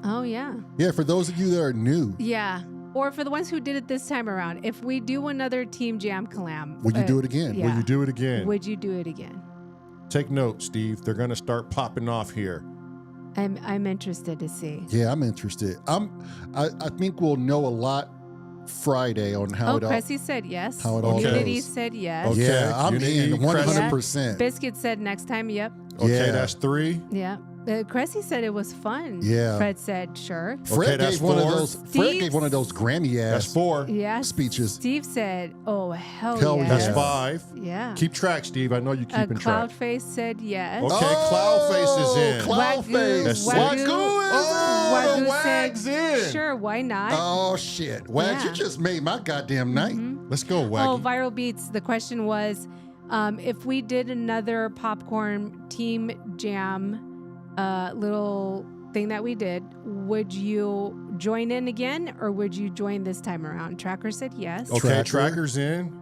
C: Oh yeah.
B: Yeah, for those of you that are new.
C: Yeah. Or for the ones who did it this time around, if we do another Team Jam Collab.
B: Will you do it again?
C: Yeah.
A: Will you do it again?
C: Would you do it again?
A: Take note, Steve. They're gonna start popping off here.
C: I'm interested to see.
B: Yeah, I'm interested. I think we'll know a lot Friday on how it all.
C: Cressy said yes.
B: how it all
C: Unity
B: goes.
C: said yes.
A: Okay.
B: Yeah, I'm
A: Unity,
B: in 100%.
C: Biscuit said next time. Yep.
A: Okay,
B: Yeah.
A: that's 3.
C: Yeah. Cressy said it was fun.
B: Yeah.
C: Fred said sure.
B: Fred
A: that's
B: gave one of
A: 4.
B: those. Fred
C: Steve-
B: gave one of those Grammy
A: That's
B: ass
A: 4.
C: Yeah.
B: speeches.
C: Steve said, "Oh hell
B: Hell
C: yes."
A: That's
B: Yeah.
A: 5.
C: Yeah.
A: Keep track, Steve. I know you keeping track.
C: Cloudface said yes.
A: Okay, Cloudface is in.
B: Cloudface.
A: That's
C: Wagyu-
A: six.
B: Oh,
C: Wagyu
A: Wag's
C: said,
A: in.
C: Sure, why not?
B: Oh shit, Wags,
C: Yeah.
B: you just made my goddamn night.
A: Let's go,
C: Oh,
A: Waggy.
C: Viral Beats. The question was, If we did another popcorn team jam little thing that we did, would you join in again or would you join this time around? Tracker said yes.
A: Okay, Tracker's in.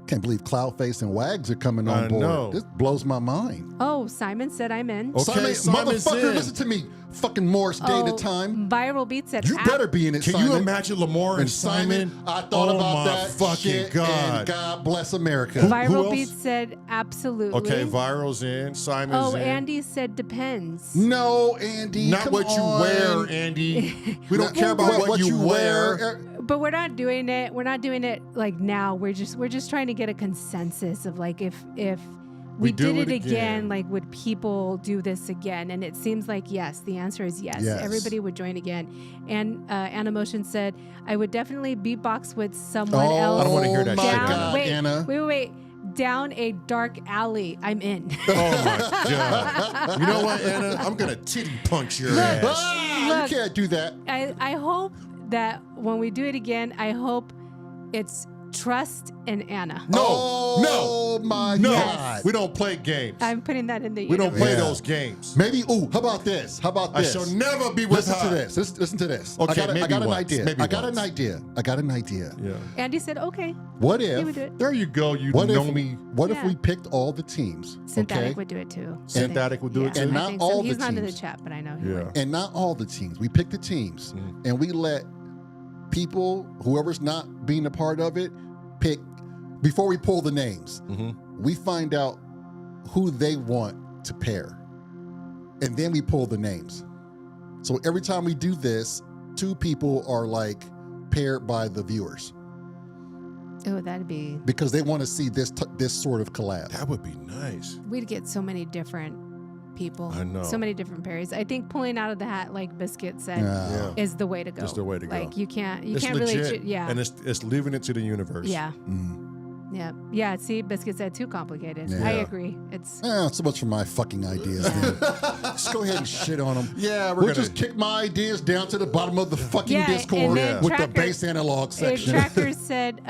B: Can't believe Cloudface and Wags are coming on
A: I
B: board.
A: know.
B: This blows my mind.
C: Oh, Simon said I'm in.
A: Okay, Simon's
B: motherfucker,
A: in.
B: listen to me. Fucking Morse day to time.
C: Viral Beat said
B: You better be in it,
A: Can
B: Simon.
A: you imagine Lamar and Simon?
B: I thought about
A: my
B: that
A: fucking
B: shit,
A: God.
B: and God bless America.
A: Who
C: Viral
A: else?
C: Beat said absolutely.
A: Okay, Viral's in. Simon's in.
C: Andy said depends.
B: No, Andy.
A: Not
B: come
A: what you
B: on.
A: wear, Andy. We don't
B: Not
A: care about what you wear.
C: But we're not doing it. We're not doing it like now. We're just trying to get a consensus of like if we
A: do
C: did
A: it
C: it again,
A: again.
C: like would people do this again? And it seems like yes. The answer is yes.
B: Yes.
C: Everybody would join again. And Anna Motion said, I would definitely beatbox with someone else.
A: I don't wanna hear that
B: my
A: shit,
C: down,
B: God,
C: wait,
B: Anna.
C: wait. Down a dark alley. I'm in.
A: Oh my God. You know what, Anna? I'm going to titty punch your ass.
C: Look.
B: You can't do that.
C: I hope that when we do it again, I hope it's Trust and Anna.
B: Oh, my
A: No.
B: God.
A: We don't play games.
C: I'm putting that in the
A: We don't
C: universe.
A: play
B: Yeah.
A: those games.
B: Maybe, how about this? How about
A: I
B: this?
A: shall never be with
B: Listen to
A: her.
B: this. Listen to this.
A: Okay,
B: I got
A: maybe
B: an
A: once.
B: idea.
A: Maybe
B: I got
A: once.
B: an idea. I got an idea.
A: Yeah.
C: Andy said, okay,
B: What
C: he would
B: if?
C: do it.
A: There you go. You
B: What
A: know
B: if
A: me.
B: What if
C: Yeah.
B: we picked all the teams?
C: Synthetic
B: okay?
C: would do it too.
A: Synthetic would do it too?
B: And
C: I
B: not
C: think
B: all
C: so.
B: the
C: He's not in the
B: teams.
C: chat, but I know he
A: Yeah.
C: would.
B: And not all the teams. We pick the teams, and we let people, whoever's not being a part of it, pick before we pull the names. We find out who they want to pair, and then we pull the names. So every time we do this, two people are like paired by the viewers
C: Oh, that'd be.
B: because they want to see this sort of collab.
A: That would be nice.
C: We'd get so many different people.
A: I know.
C: So many different pairs. I think pulling out of the hat, like Biscuit said,
B: Yeah.
C: is the way to go.
A: It's the way to go.
C: Like you can't
A: It's
C: really.
A: legit.
C: Yeah.
A: And it's leaving it to the universe.
C: Yeah.
B: Mm.
C: Yeah. Yeah. See, Biscuit said too complicated.
B: Yeah.
C: I agree. It's.
B: So much for my fucking ideas, man. Just go ahead and shit on them.
A: Yeah,
B: We'll just kick my ideas down to the bottom of the fucking
C: Yeah,
B: Discord
C: and then
B: with the
C: Tracker-
B: base analog section.
C: Tracker said,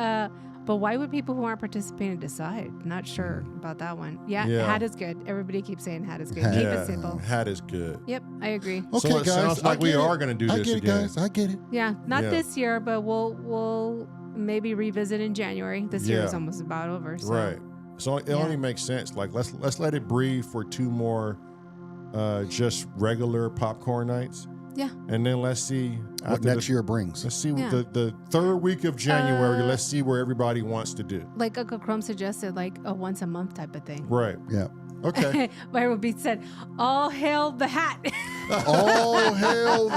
C: but why would people who aren't participating decide? Not sure about that one. Yeah,
A: Yeah.
C: hat is good. Everybody keeps saying hat is good.
B: Hat.
C: Keep
A: Yeah.
C: it simple.
A: Hat is good.
C: Yep, I agree.
B: Okay,
A: So it
B: guys,
A: sounds like
B: I
A: we
B: get
A: are
B: it.
A: gonna do
B: I
A: this
B: get it,
A: again.
B: guys. I get it.
C: Yeah, not
A: Yeah.
C: this year, but we'll maybe revisit in January. This year
A: Yeah.
C: is almost about over. So.
A: Right. So it only makes sense. Like let's let it breathe for 2 more just regular popcorn nights.
C: Yeah.
A: And then let's see
B: What
A: after
B: next year brings.
A: Let's see
C: Yeah.
A: the 3rd week of January. Let's see where everybody wants to do.
C: Like Uncle Chrome suggested, like a once a month type of thing.
A: Right.
B: Yeah.
A: Okay.
C: Viral Beat said, "All hail the hat."
B: All hell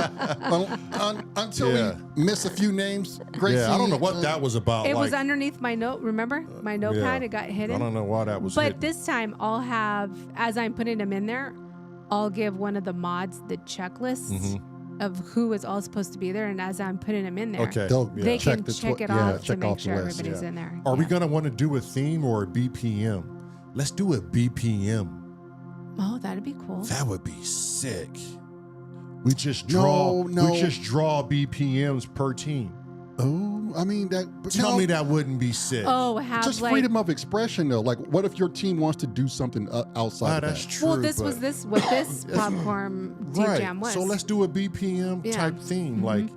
B: until
A: Yeah.
B: we miss a few names. Gracie,
A: Yeah. I don't know what that was about.
C: It was
A: like,
C: underneath my note. Remember my notepad?
A: yeah.
C: It got hidden.
A: I don't know why that was.
C: But
A: hidden.
C: this time I'll have, as I'm putting them in there, I'll give one of the mods the checklist of who is all supposed to be there. And as I'm putting them in there,
A: Okay.
B: They'll
C: they
B: check
C: can
B: the
C: check it
B: yeah,
C: off to
B: check
C: make
B: off the
C: sure
B: list.
C: everybody's
A: Yeah.
C: in there.
A: Are we
C: Yeah.
A: gonna want to do a theme or a BPM? Let's do a BPM.
C: Oh, that'd be cool.
A: That would be sick. We just draw.
B: No.
A: We just draw BPMs per team.
B: Oh, I mean that. but
A: Tell
B: no,
A: me that wouldn't be sick.
C: Oh, have
B: just
C: like.
B: freedom of expression though. Like, what if your team wants to do something outside of
A: that's
B: that?
A: true.
C: Well, this
A: but-
C: was what this popcorn team
A: right.
C: jam was.
A: So let's do a BPM
C: Yeah.
A: type theme. Like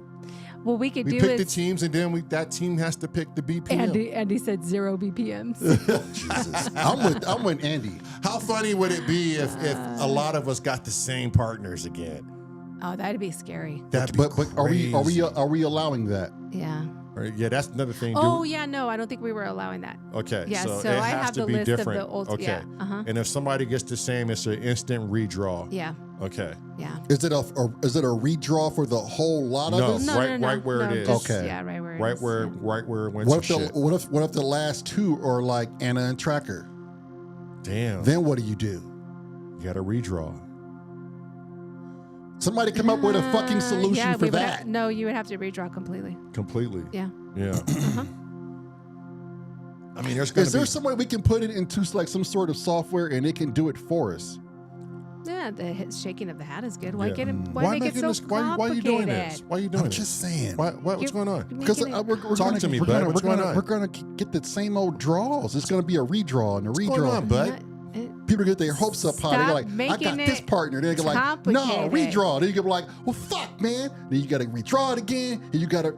C: What we could
A: we
C: do
A: pick the
C: is.
A: teams, and then that team has to pick the BPM.
C: Andy said 0 BPMs.
B: Jesus, I'm with Andy.
A: How funny would it be if a lot of us got the same partners again?
C: Oh, that'd be scary.
A: That'd be
B: But
A: crazy.
B: are we allowing that?
C: Yeah.
A: Right, yeah, that's another thing.
C: Oh, yeah, no, I don't think we were allowing that.
A: Okay.
C: Yeah, so
A: it
C: I
A: has
C: have
A: to
C: the
A: be
C: list of
A: different.
C: the old-
A: Okay.
C: yeah, uh-huh.
A: And if somebody gets the same, it's an instant redraw.
C: Yeah,
A: Okay.
C: yeah.
B: Is it a redraw for the whole lot of
A: No.
B: us?
C: No,
A: Right-
C: no, no,
A: right where it
C: no,
A: is.
C: just-
B: Okay.
C: Yeah, right where it
A: Right
C: is,
A: where
C: yeah.
A: it went
B: What
A: to
B: if
A: shit.
B: what if the last two are like Anna and Tracker?
A: Damn.
B: Then what do?
A: You got to redraw.
B: Somebody come up with a fucking solution
C: yeah,
B: for
C: we would
B: that.
C: no, you would have to redraw completely.
A: Completely.
C: Yeah.
A: Yeah.
C: Uh-huh.
A: I mean, there's going
B: Is
A: to
B: there
A: be.
B: some way we can put it into like some sort of software and it can do it for us?
C: Yeah, the shaking of the hat is good. Why
A: Yeah.
C: get it? Why make it so complicated?
A: Why are you doing this? Why are you doing
B: I'm
A: this?
B: just saying.
A: What's going on?
B: Because
A: Talk to me, bud. What's going on?
B: We're gonna get the same old draws. It's gonna be a redraw and a redraw.
A: What's going on, bud?
B: People get their hopes up high. They're like, I got this partner. They're like, no, redraw. Then you get like, well, fuck, man. Then you got to redraw it again. And you got to.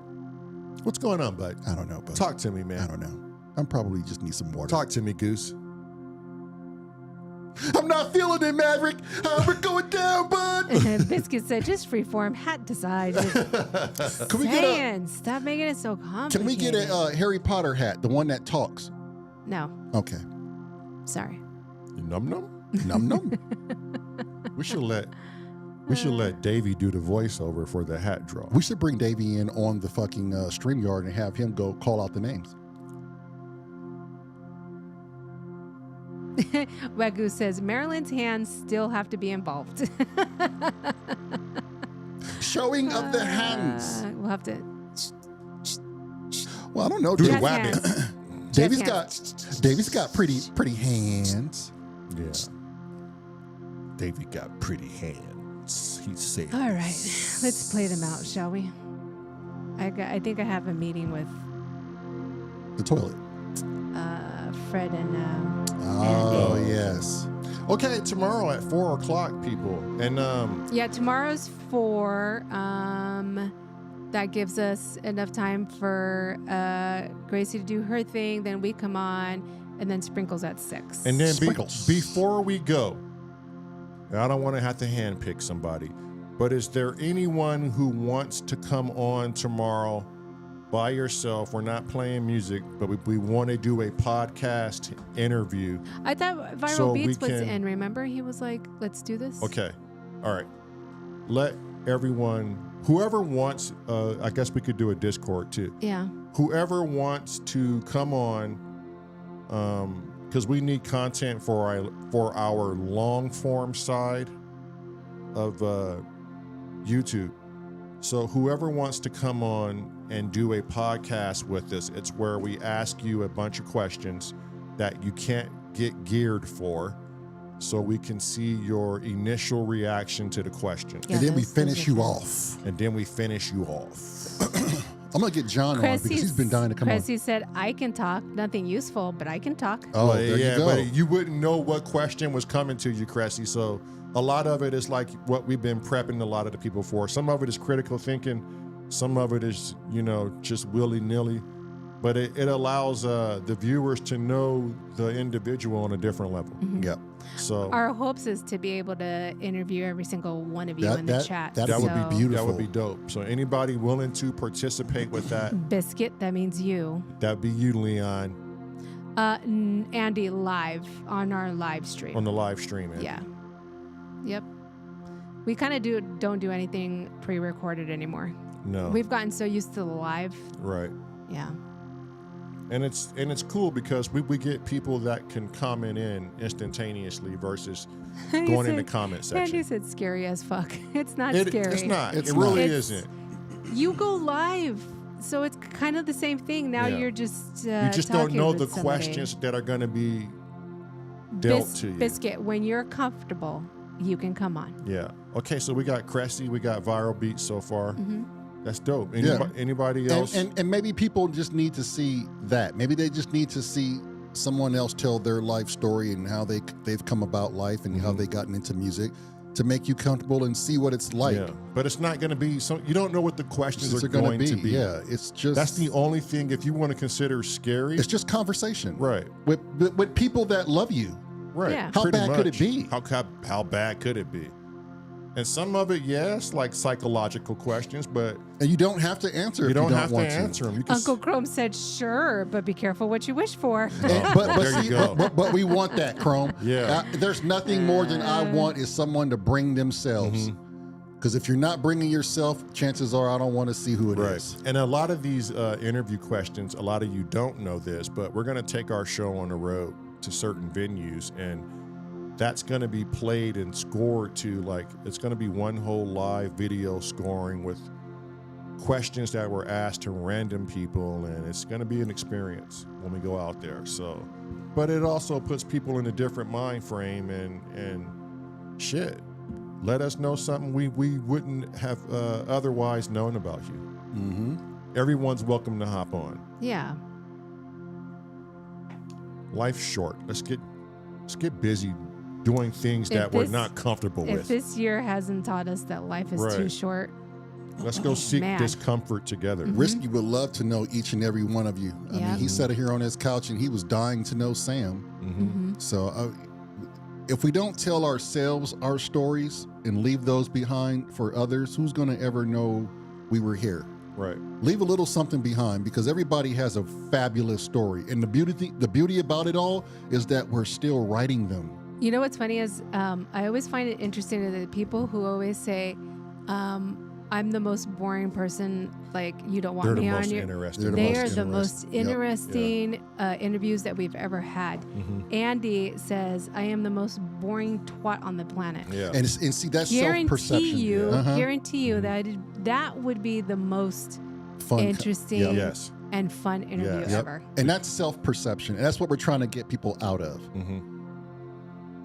A: What's going on, bud?
B: I don't know, bud.
A: Talk to me, man.
B: I don't know. I'm probably just need some water.
A: Talk to me, Goose.
B: I'm not feeling it, Maverick. We're going down, bud.
C: Biscuit said, just freeform, hat decides.
B: Can we get
C: Stop making it so complicated.
B: Can we get a Harry Potter hat, the one that talks?
C: No.
B: Okay.
C: Sorry.
A: Num num.
B: Num num.
A: We should let Davey do the voiceover for the hat draw.
B: We should bring Davey in on the fucking StreamYard and have him go call out the names.
C: Wagyu says Marilyn's hands still have to be involved.
B: Showing of the hands.
C: We'll have to.
B: Well, I don't know.
A: Do the
C: Jazz
A: wabbit.
C: hands.
B: Davy's got pretty hands.
A: Yeah. Davey got pretty hands. He said.
C: All right, let's play them out, shall we? I think I have a meeting with
B: The toilet.
C: Fred and
B: Oh
C: Andy.
B: yes.
A: Okay, tomorrow at 4 o'clock, people, and
C: Yeah, tomorrow's 4. That gives us enough time for Gracie to do her thing. Then we come on, and then Sprinkles at 6.
A: and then
B: Sprinkles.
A: before we go, I don't want to have to handpick somebody, but is there anyone who wants to come on tomorrow by yourself? We're not playing music, but we want to do a podcast interview.
C: I thought Viral
A: So we
C: Beats was
A: can-
C: in. Remember, he was like, "Let's do this."
A: Okay, all right. Let everyone, whoever wants, I guess we could do a Discord too.
C: Yeah.
A: Whoever wants to come on, because we need content for our long form side of YouTube. So whoever wants to come on and do a podcast with us, it's where we ask you a bunch of questions that you can't get geared for, so we can see your initial reaction to the question.
C: Yeah,
B: And then we
C: those
B: finish
C: are
B: you
C: fun.
B: off.
A: And then we finish you off.
B: I'm gonna get John on because he's been dying to come on.
C: Cressy said, "I can talk. Nothing useful, but I can talk."
B: Oh,
A: But
B: there
A: yeah,
B: you go.
A: but you wouldn't know what question was coming to you, Cressy. So a lot of it is like what we've been prepping a lot of the people for. Some of it is critical thinking. Some of it is, just willy-nilly. But it allows the viewers to know the individual on a different level.
B: Yep.
A: So
C: Our hopes is to be able to interview every single one of you in the chat.
B: that
A: that would
B: so-
A: be
B: beautiful.
A: That would be dope. So anybody willing to participate with that,
C: Biscuit, that means you.
A: that'd be you, Leon,
C: Andy, live on our live stream.
A: on the live stream. Andy.
C: Yeah. Yep. We kind of don't do anything pre-recorded anymore.
A: No.
C: We've gotten so used to the live.
A: Right.
C: Yeah.
A: And it's cool because we get people that can comment in instantaneously versus going in the comment section.
C: Andy said scary as fuck. It's not
A: It's
C: scary.
A: not.
B: It's
A: It really
C: not.
A: isn't.
C: You go live, so it's kind of the same thing. Now
A: Yeah.
C: you're just
A: You just don't
C: talking
A: know
C: with
A: the
C: somebody.
A: questions that are going to be dealt to you.
C: Biscuit, when you're comfortable, you can come on.
A: Yeah. Okay, so we got Cressy, we got Viral Beats so far.
C: Mm-hmm.
A: That's dope.
B: Yeah.
A: Anybody else?
B: And maybe people just need to see that. Maybe they just need to see someone else tell their life story and how they've come about life and how they gotten into music to make you comfortable and see what it's like.
A: yeah. But it's not going to be you don't know what the questions are
B: gonna
A: going to be.
B: Yeah, it's just
A: That's the only thing if you want to consider scary.
B: It's just conversation,
A: Right.
B: With people that love you.
A: Right.
C: Yeah.
B: How
A: Pretty
B: bad could it
A: much.
B: be?
A: How bad could it be? And some of it, yes, like psychological questions, but
B: And you don't have to answer
A: you
B: if
A: don't
B: you don't
A: have to
B: want
A: answer them. You can
C: Uncle Chrome said, "Sure, but be careful what you wish for."
B: But
A: There you
B: see,
A: go.
B: but we want that, Chrome.
A: Yeah.
B: There's nothing more than I want is someone to bring themselves. Because if you're not bringing yourself, chances are I don't want to see who it is.
A: Right. And a lot of these interview questions, a lot of you don't know this, but we're going to take our show on the road to certain venues, and that's going to be played and scored to, like, it's going to be one whole live video scoring with questions that were asked to random people, and it's going to be an experience when we go out there. So, but it also puts people in a different mind frame, and shit, let us know something we wouldn't have otherwise known about you.
B: Mm-hmm.
A: Everyone's welcome to hop on.
C: Yeah.
A: Life's short. Let's get busy doing things that we're not comfortable
C: If
A: with.
C: this year hasn't taught us that life is too
A: Right.
C: short,
A: Let's go seek
C: man.
A: discomfort together.
B: Risky would love to know each and every one of you. I
C: Yeah.
B: mean, he sat here on his couch and he was dying to know Sam. So if we don't tell ourselves our stories and leave those behind for others, who's going to ever know we were here?
A: Right.
B: Leave a little something behind, because everybody has a fabulous story. And the beauty about it all is that we're still writing them.
C: you know what's funny is I always find it interesting that the people who always say, I'm the most boring person, like you don't want
A: They're the
C: me
A: most
C: on your.
A: interesting.
C: They are the most
B: Yep.
C: interesting interviews that we've ever had. Andy says, I am the most boring twat on the planet.
A: Yeah.
B: And see, that's self-perception.
C: Guarantee you that would be the most
B: Fun.
C: interesting
B: Yep.
A: Yes.
C: and fun interview
A: Yes.
C: ever.
B: And that's self-perception. And that's what we're trying to get people out of.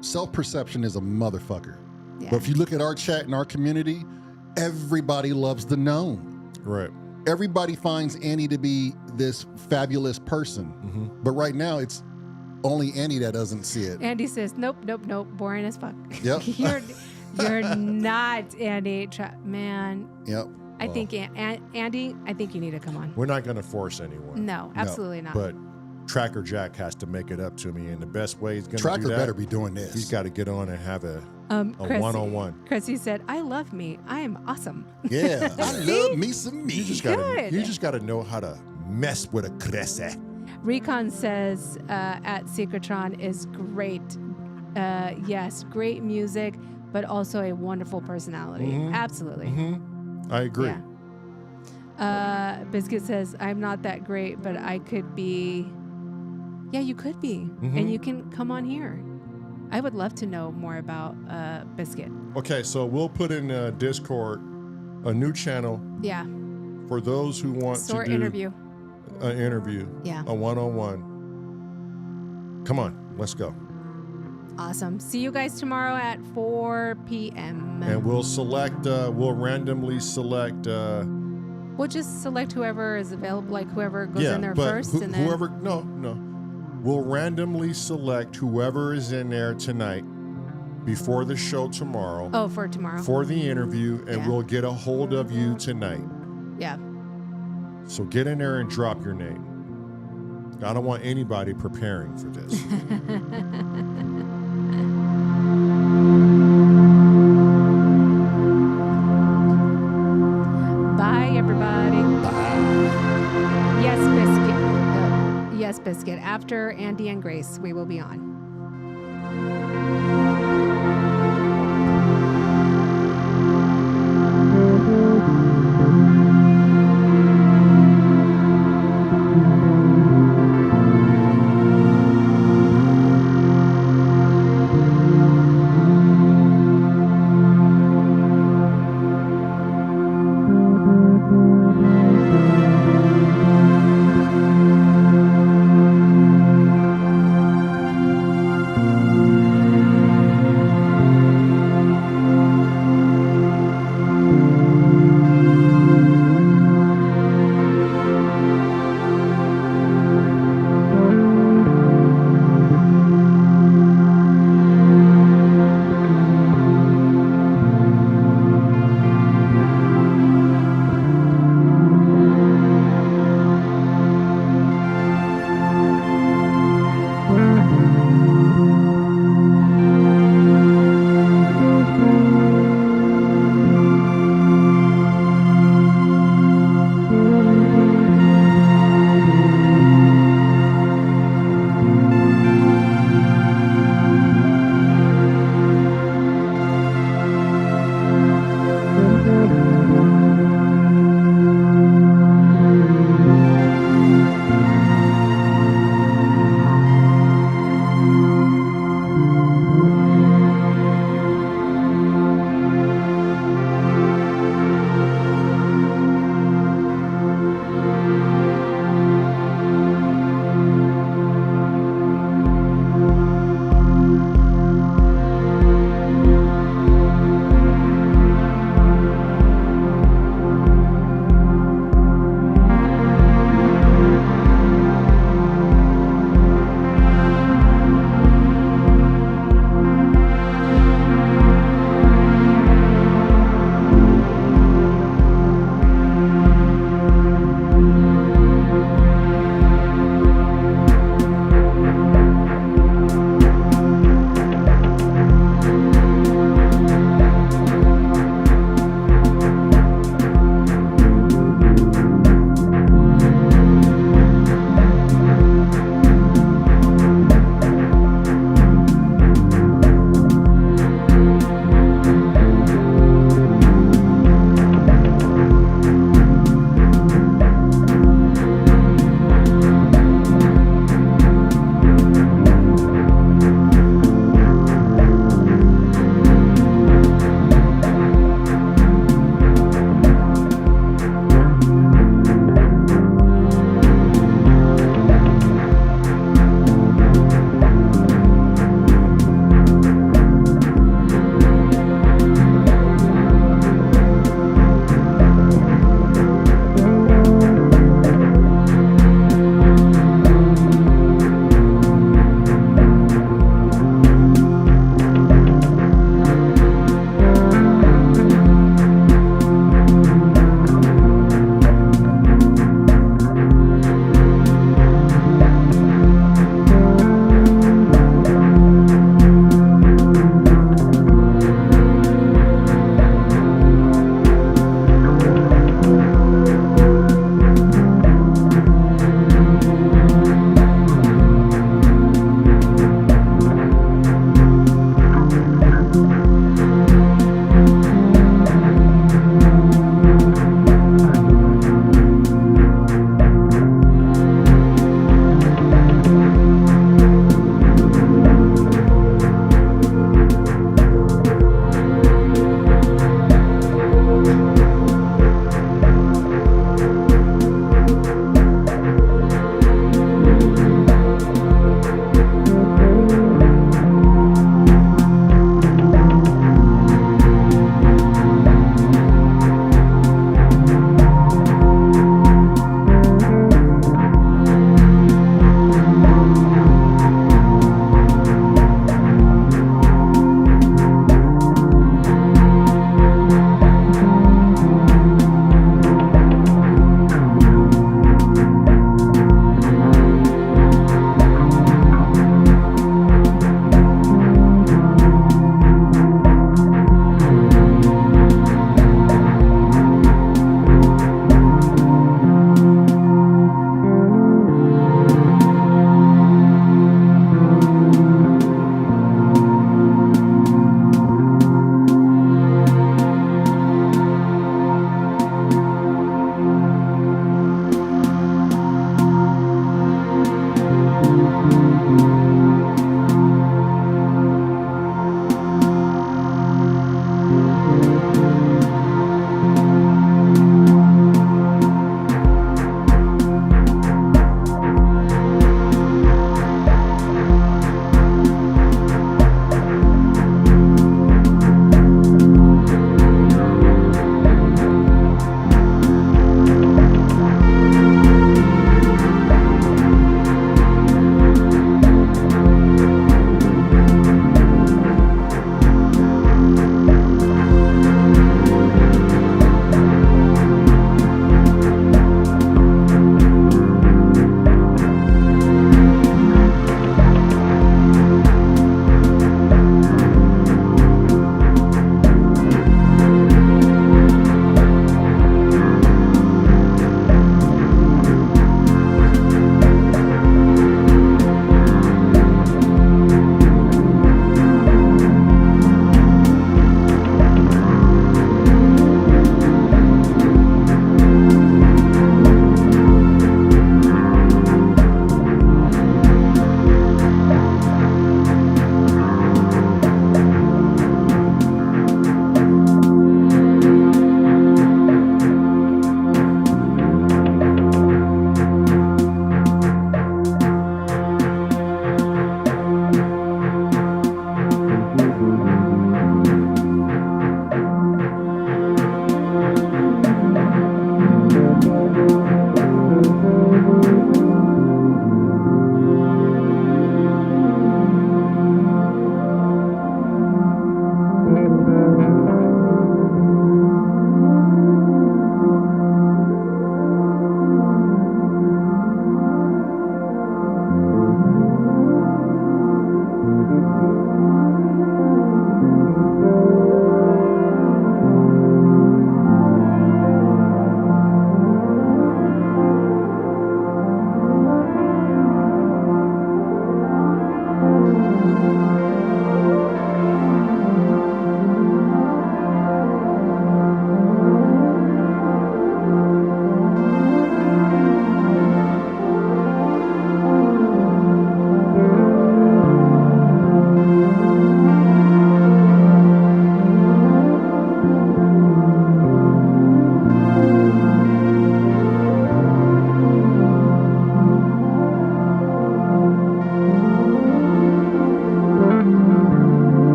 B: Self-perception is a motherfucker.
C: Yeah.
B: But if you look at our chat and our community, everybody loves the known.
A: Right.
B: Everybody finds Annie to be this fabulous person. But right now, it's only Annie that doesn't see it.
C: Andy says, nope, boring as fuck.
B: Yep.
C: you're not Andy. Man,
B: Yep.
C: I think Andy, I think you need to come on.
A: We're not going to force anyone.
C: No, absolutely not.
A: But Tracker Jack has to make it up to me, and the best way he's going to do
B: Tracker
A: that,
B: better be doing this.
A: he's got to get on and have a
C: Cressy-
A: one-on-one.
C: Cressy said, I love me. I am awesome.
B: Yeah. I love me some me.
A: You just got to know how to mess with a Cressy.
C: Recon says at Secretron is great. Yes, great music, but also a wonderful personality. Absolutely.
A: I agree.
C: Yeah. Biscuit says, I'm not that great, but I could be. Yeah, you could be. And you can come on here. I would love to know more about Biscuit.
A: Okay, so we'll put in Discord a new channel
C: Yeah.
A: for those who want
C: S.O.R
A: to do
C: interview.
A: an interview,
C: Yeah.
A: a one-on-one. Come on, let's go.
C: Awesome. See you guys tomorrow at 4 p.m.
A: And we'll randomly select.
C: We'll just select whoever is available, like whoever goes in there
A: but
C: first. And then
A: whoever, no. We'll randomly select whoever is in there tonight before the show tomorrow.
C: Oh, for tomorrow.
A: For the interview, and
C: Yeah.
A: we'll get a hold of you tonight.
C: Yeah.
A: So get in there and drop your name. I don't want anybody preparing for this.
C: Bye, everybody.
B: Bye.
C: Yes, Biscuit. Yes, Biscuit. After Andy and Grace, we will be on.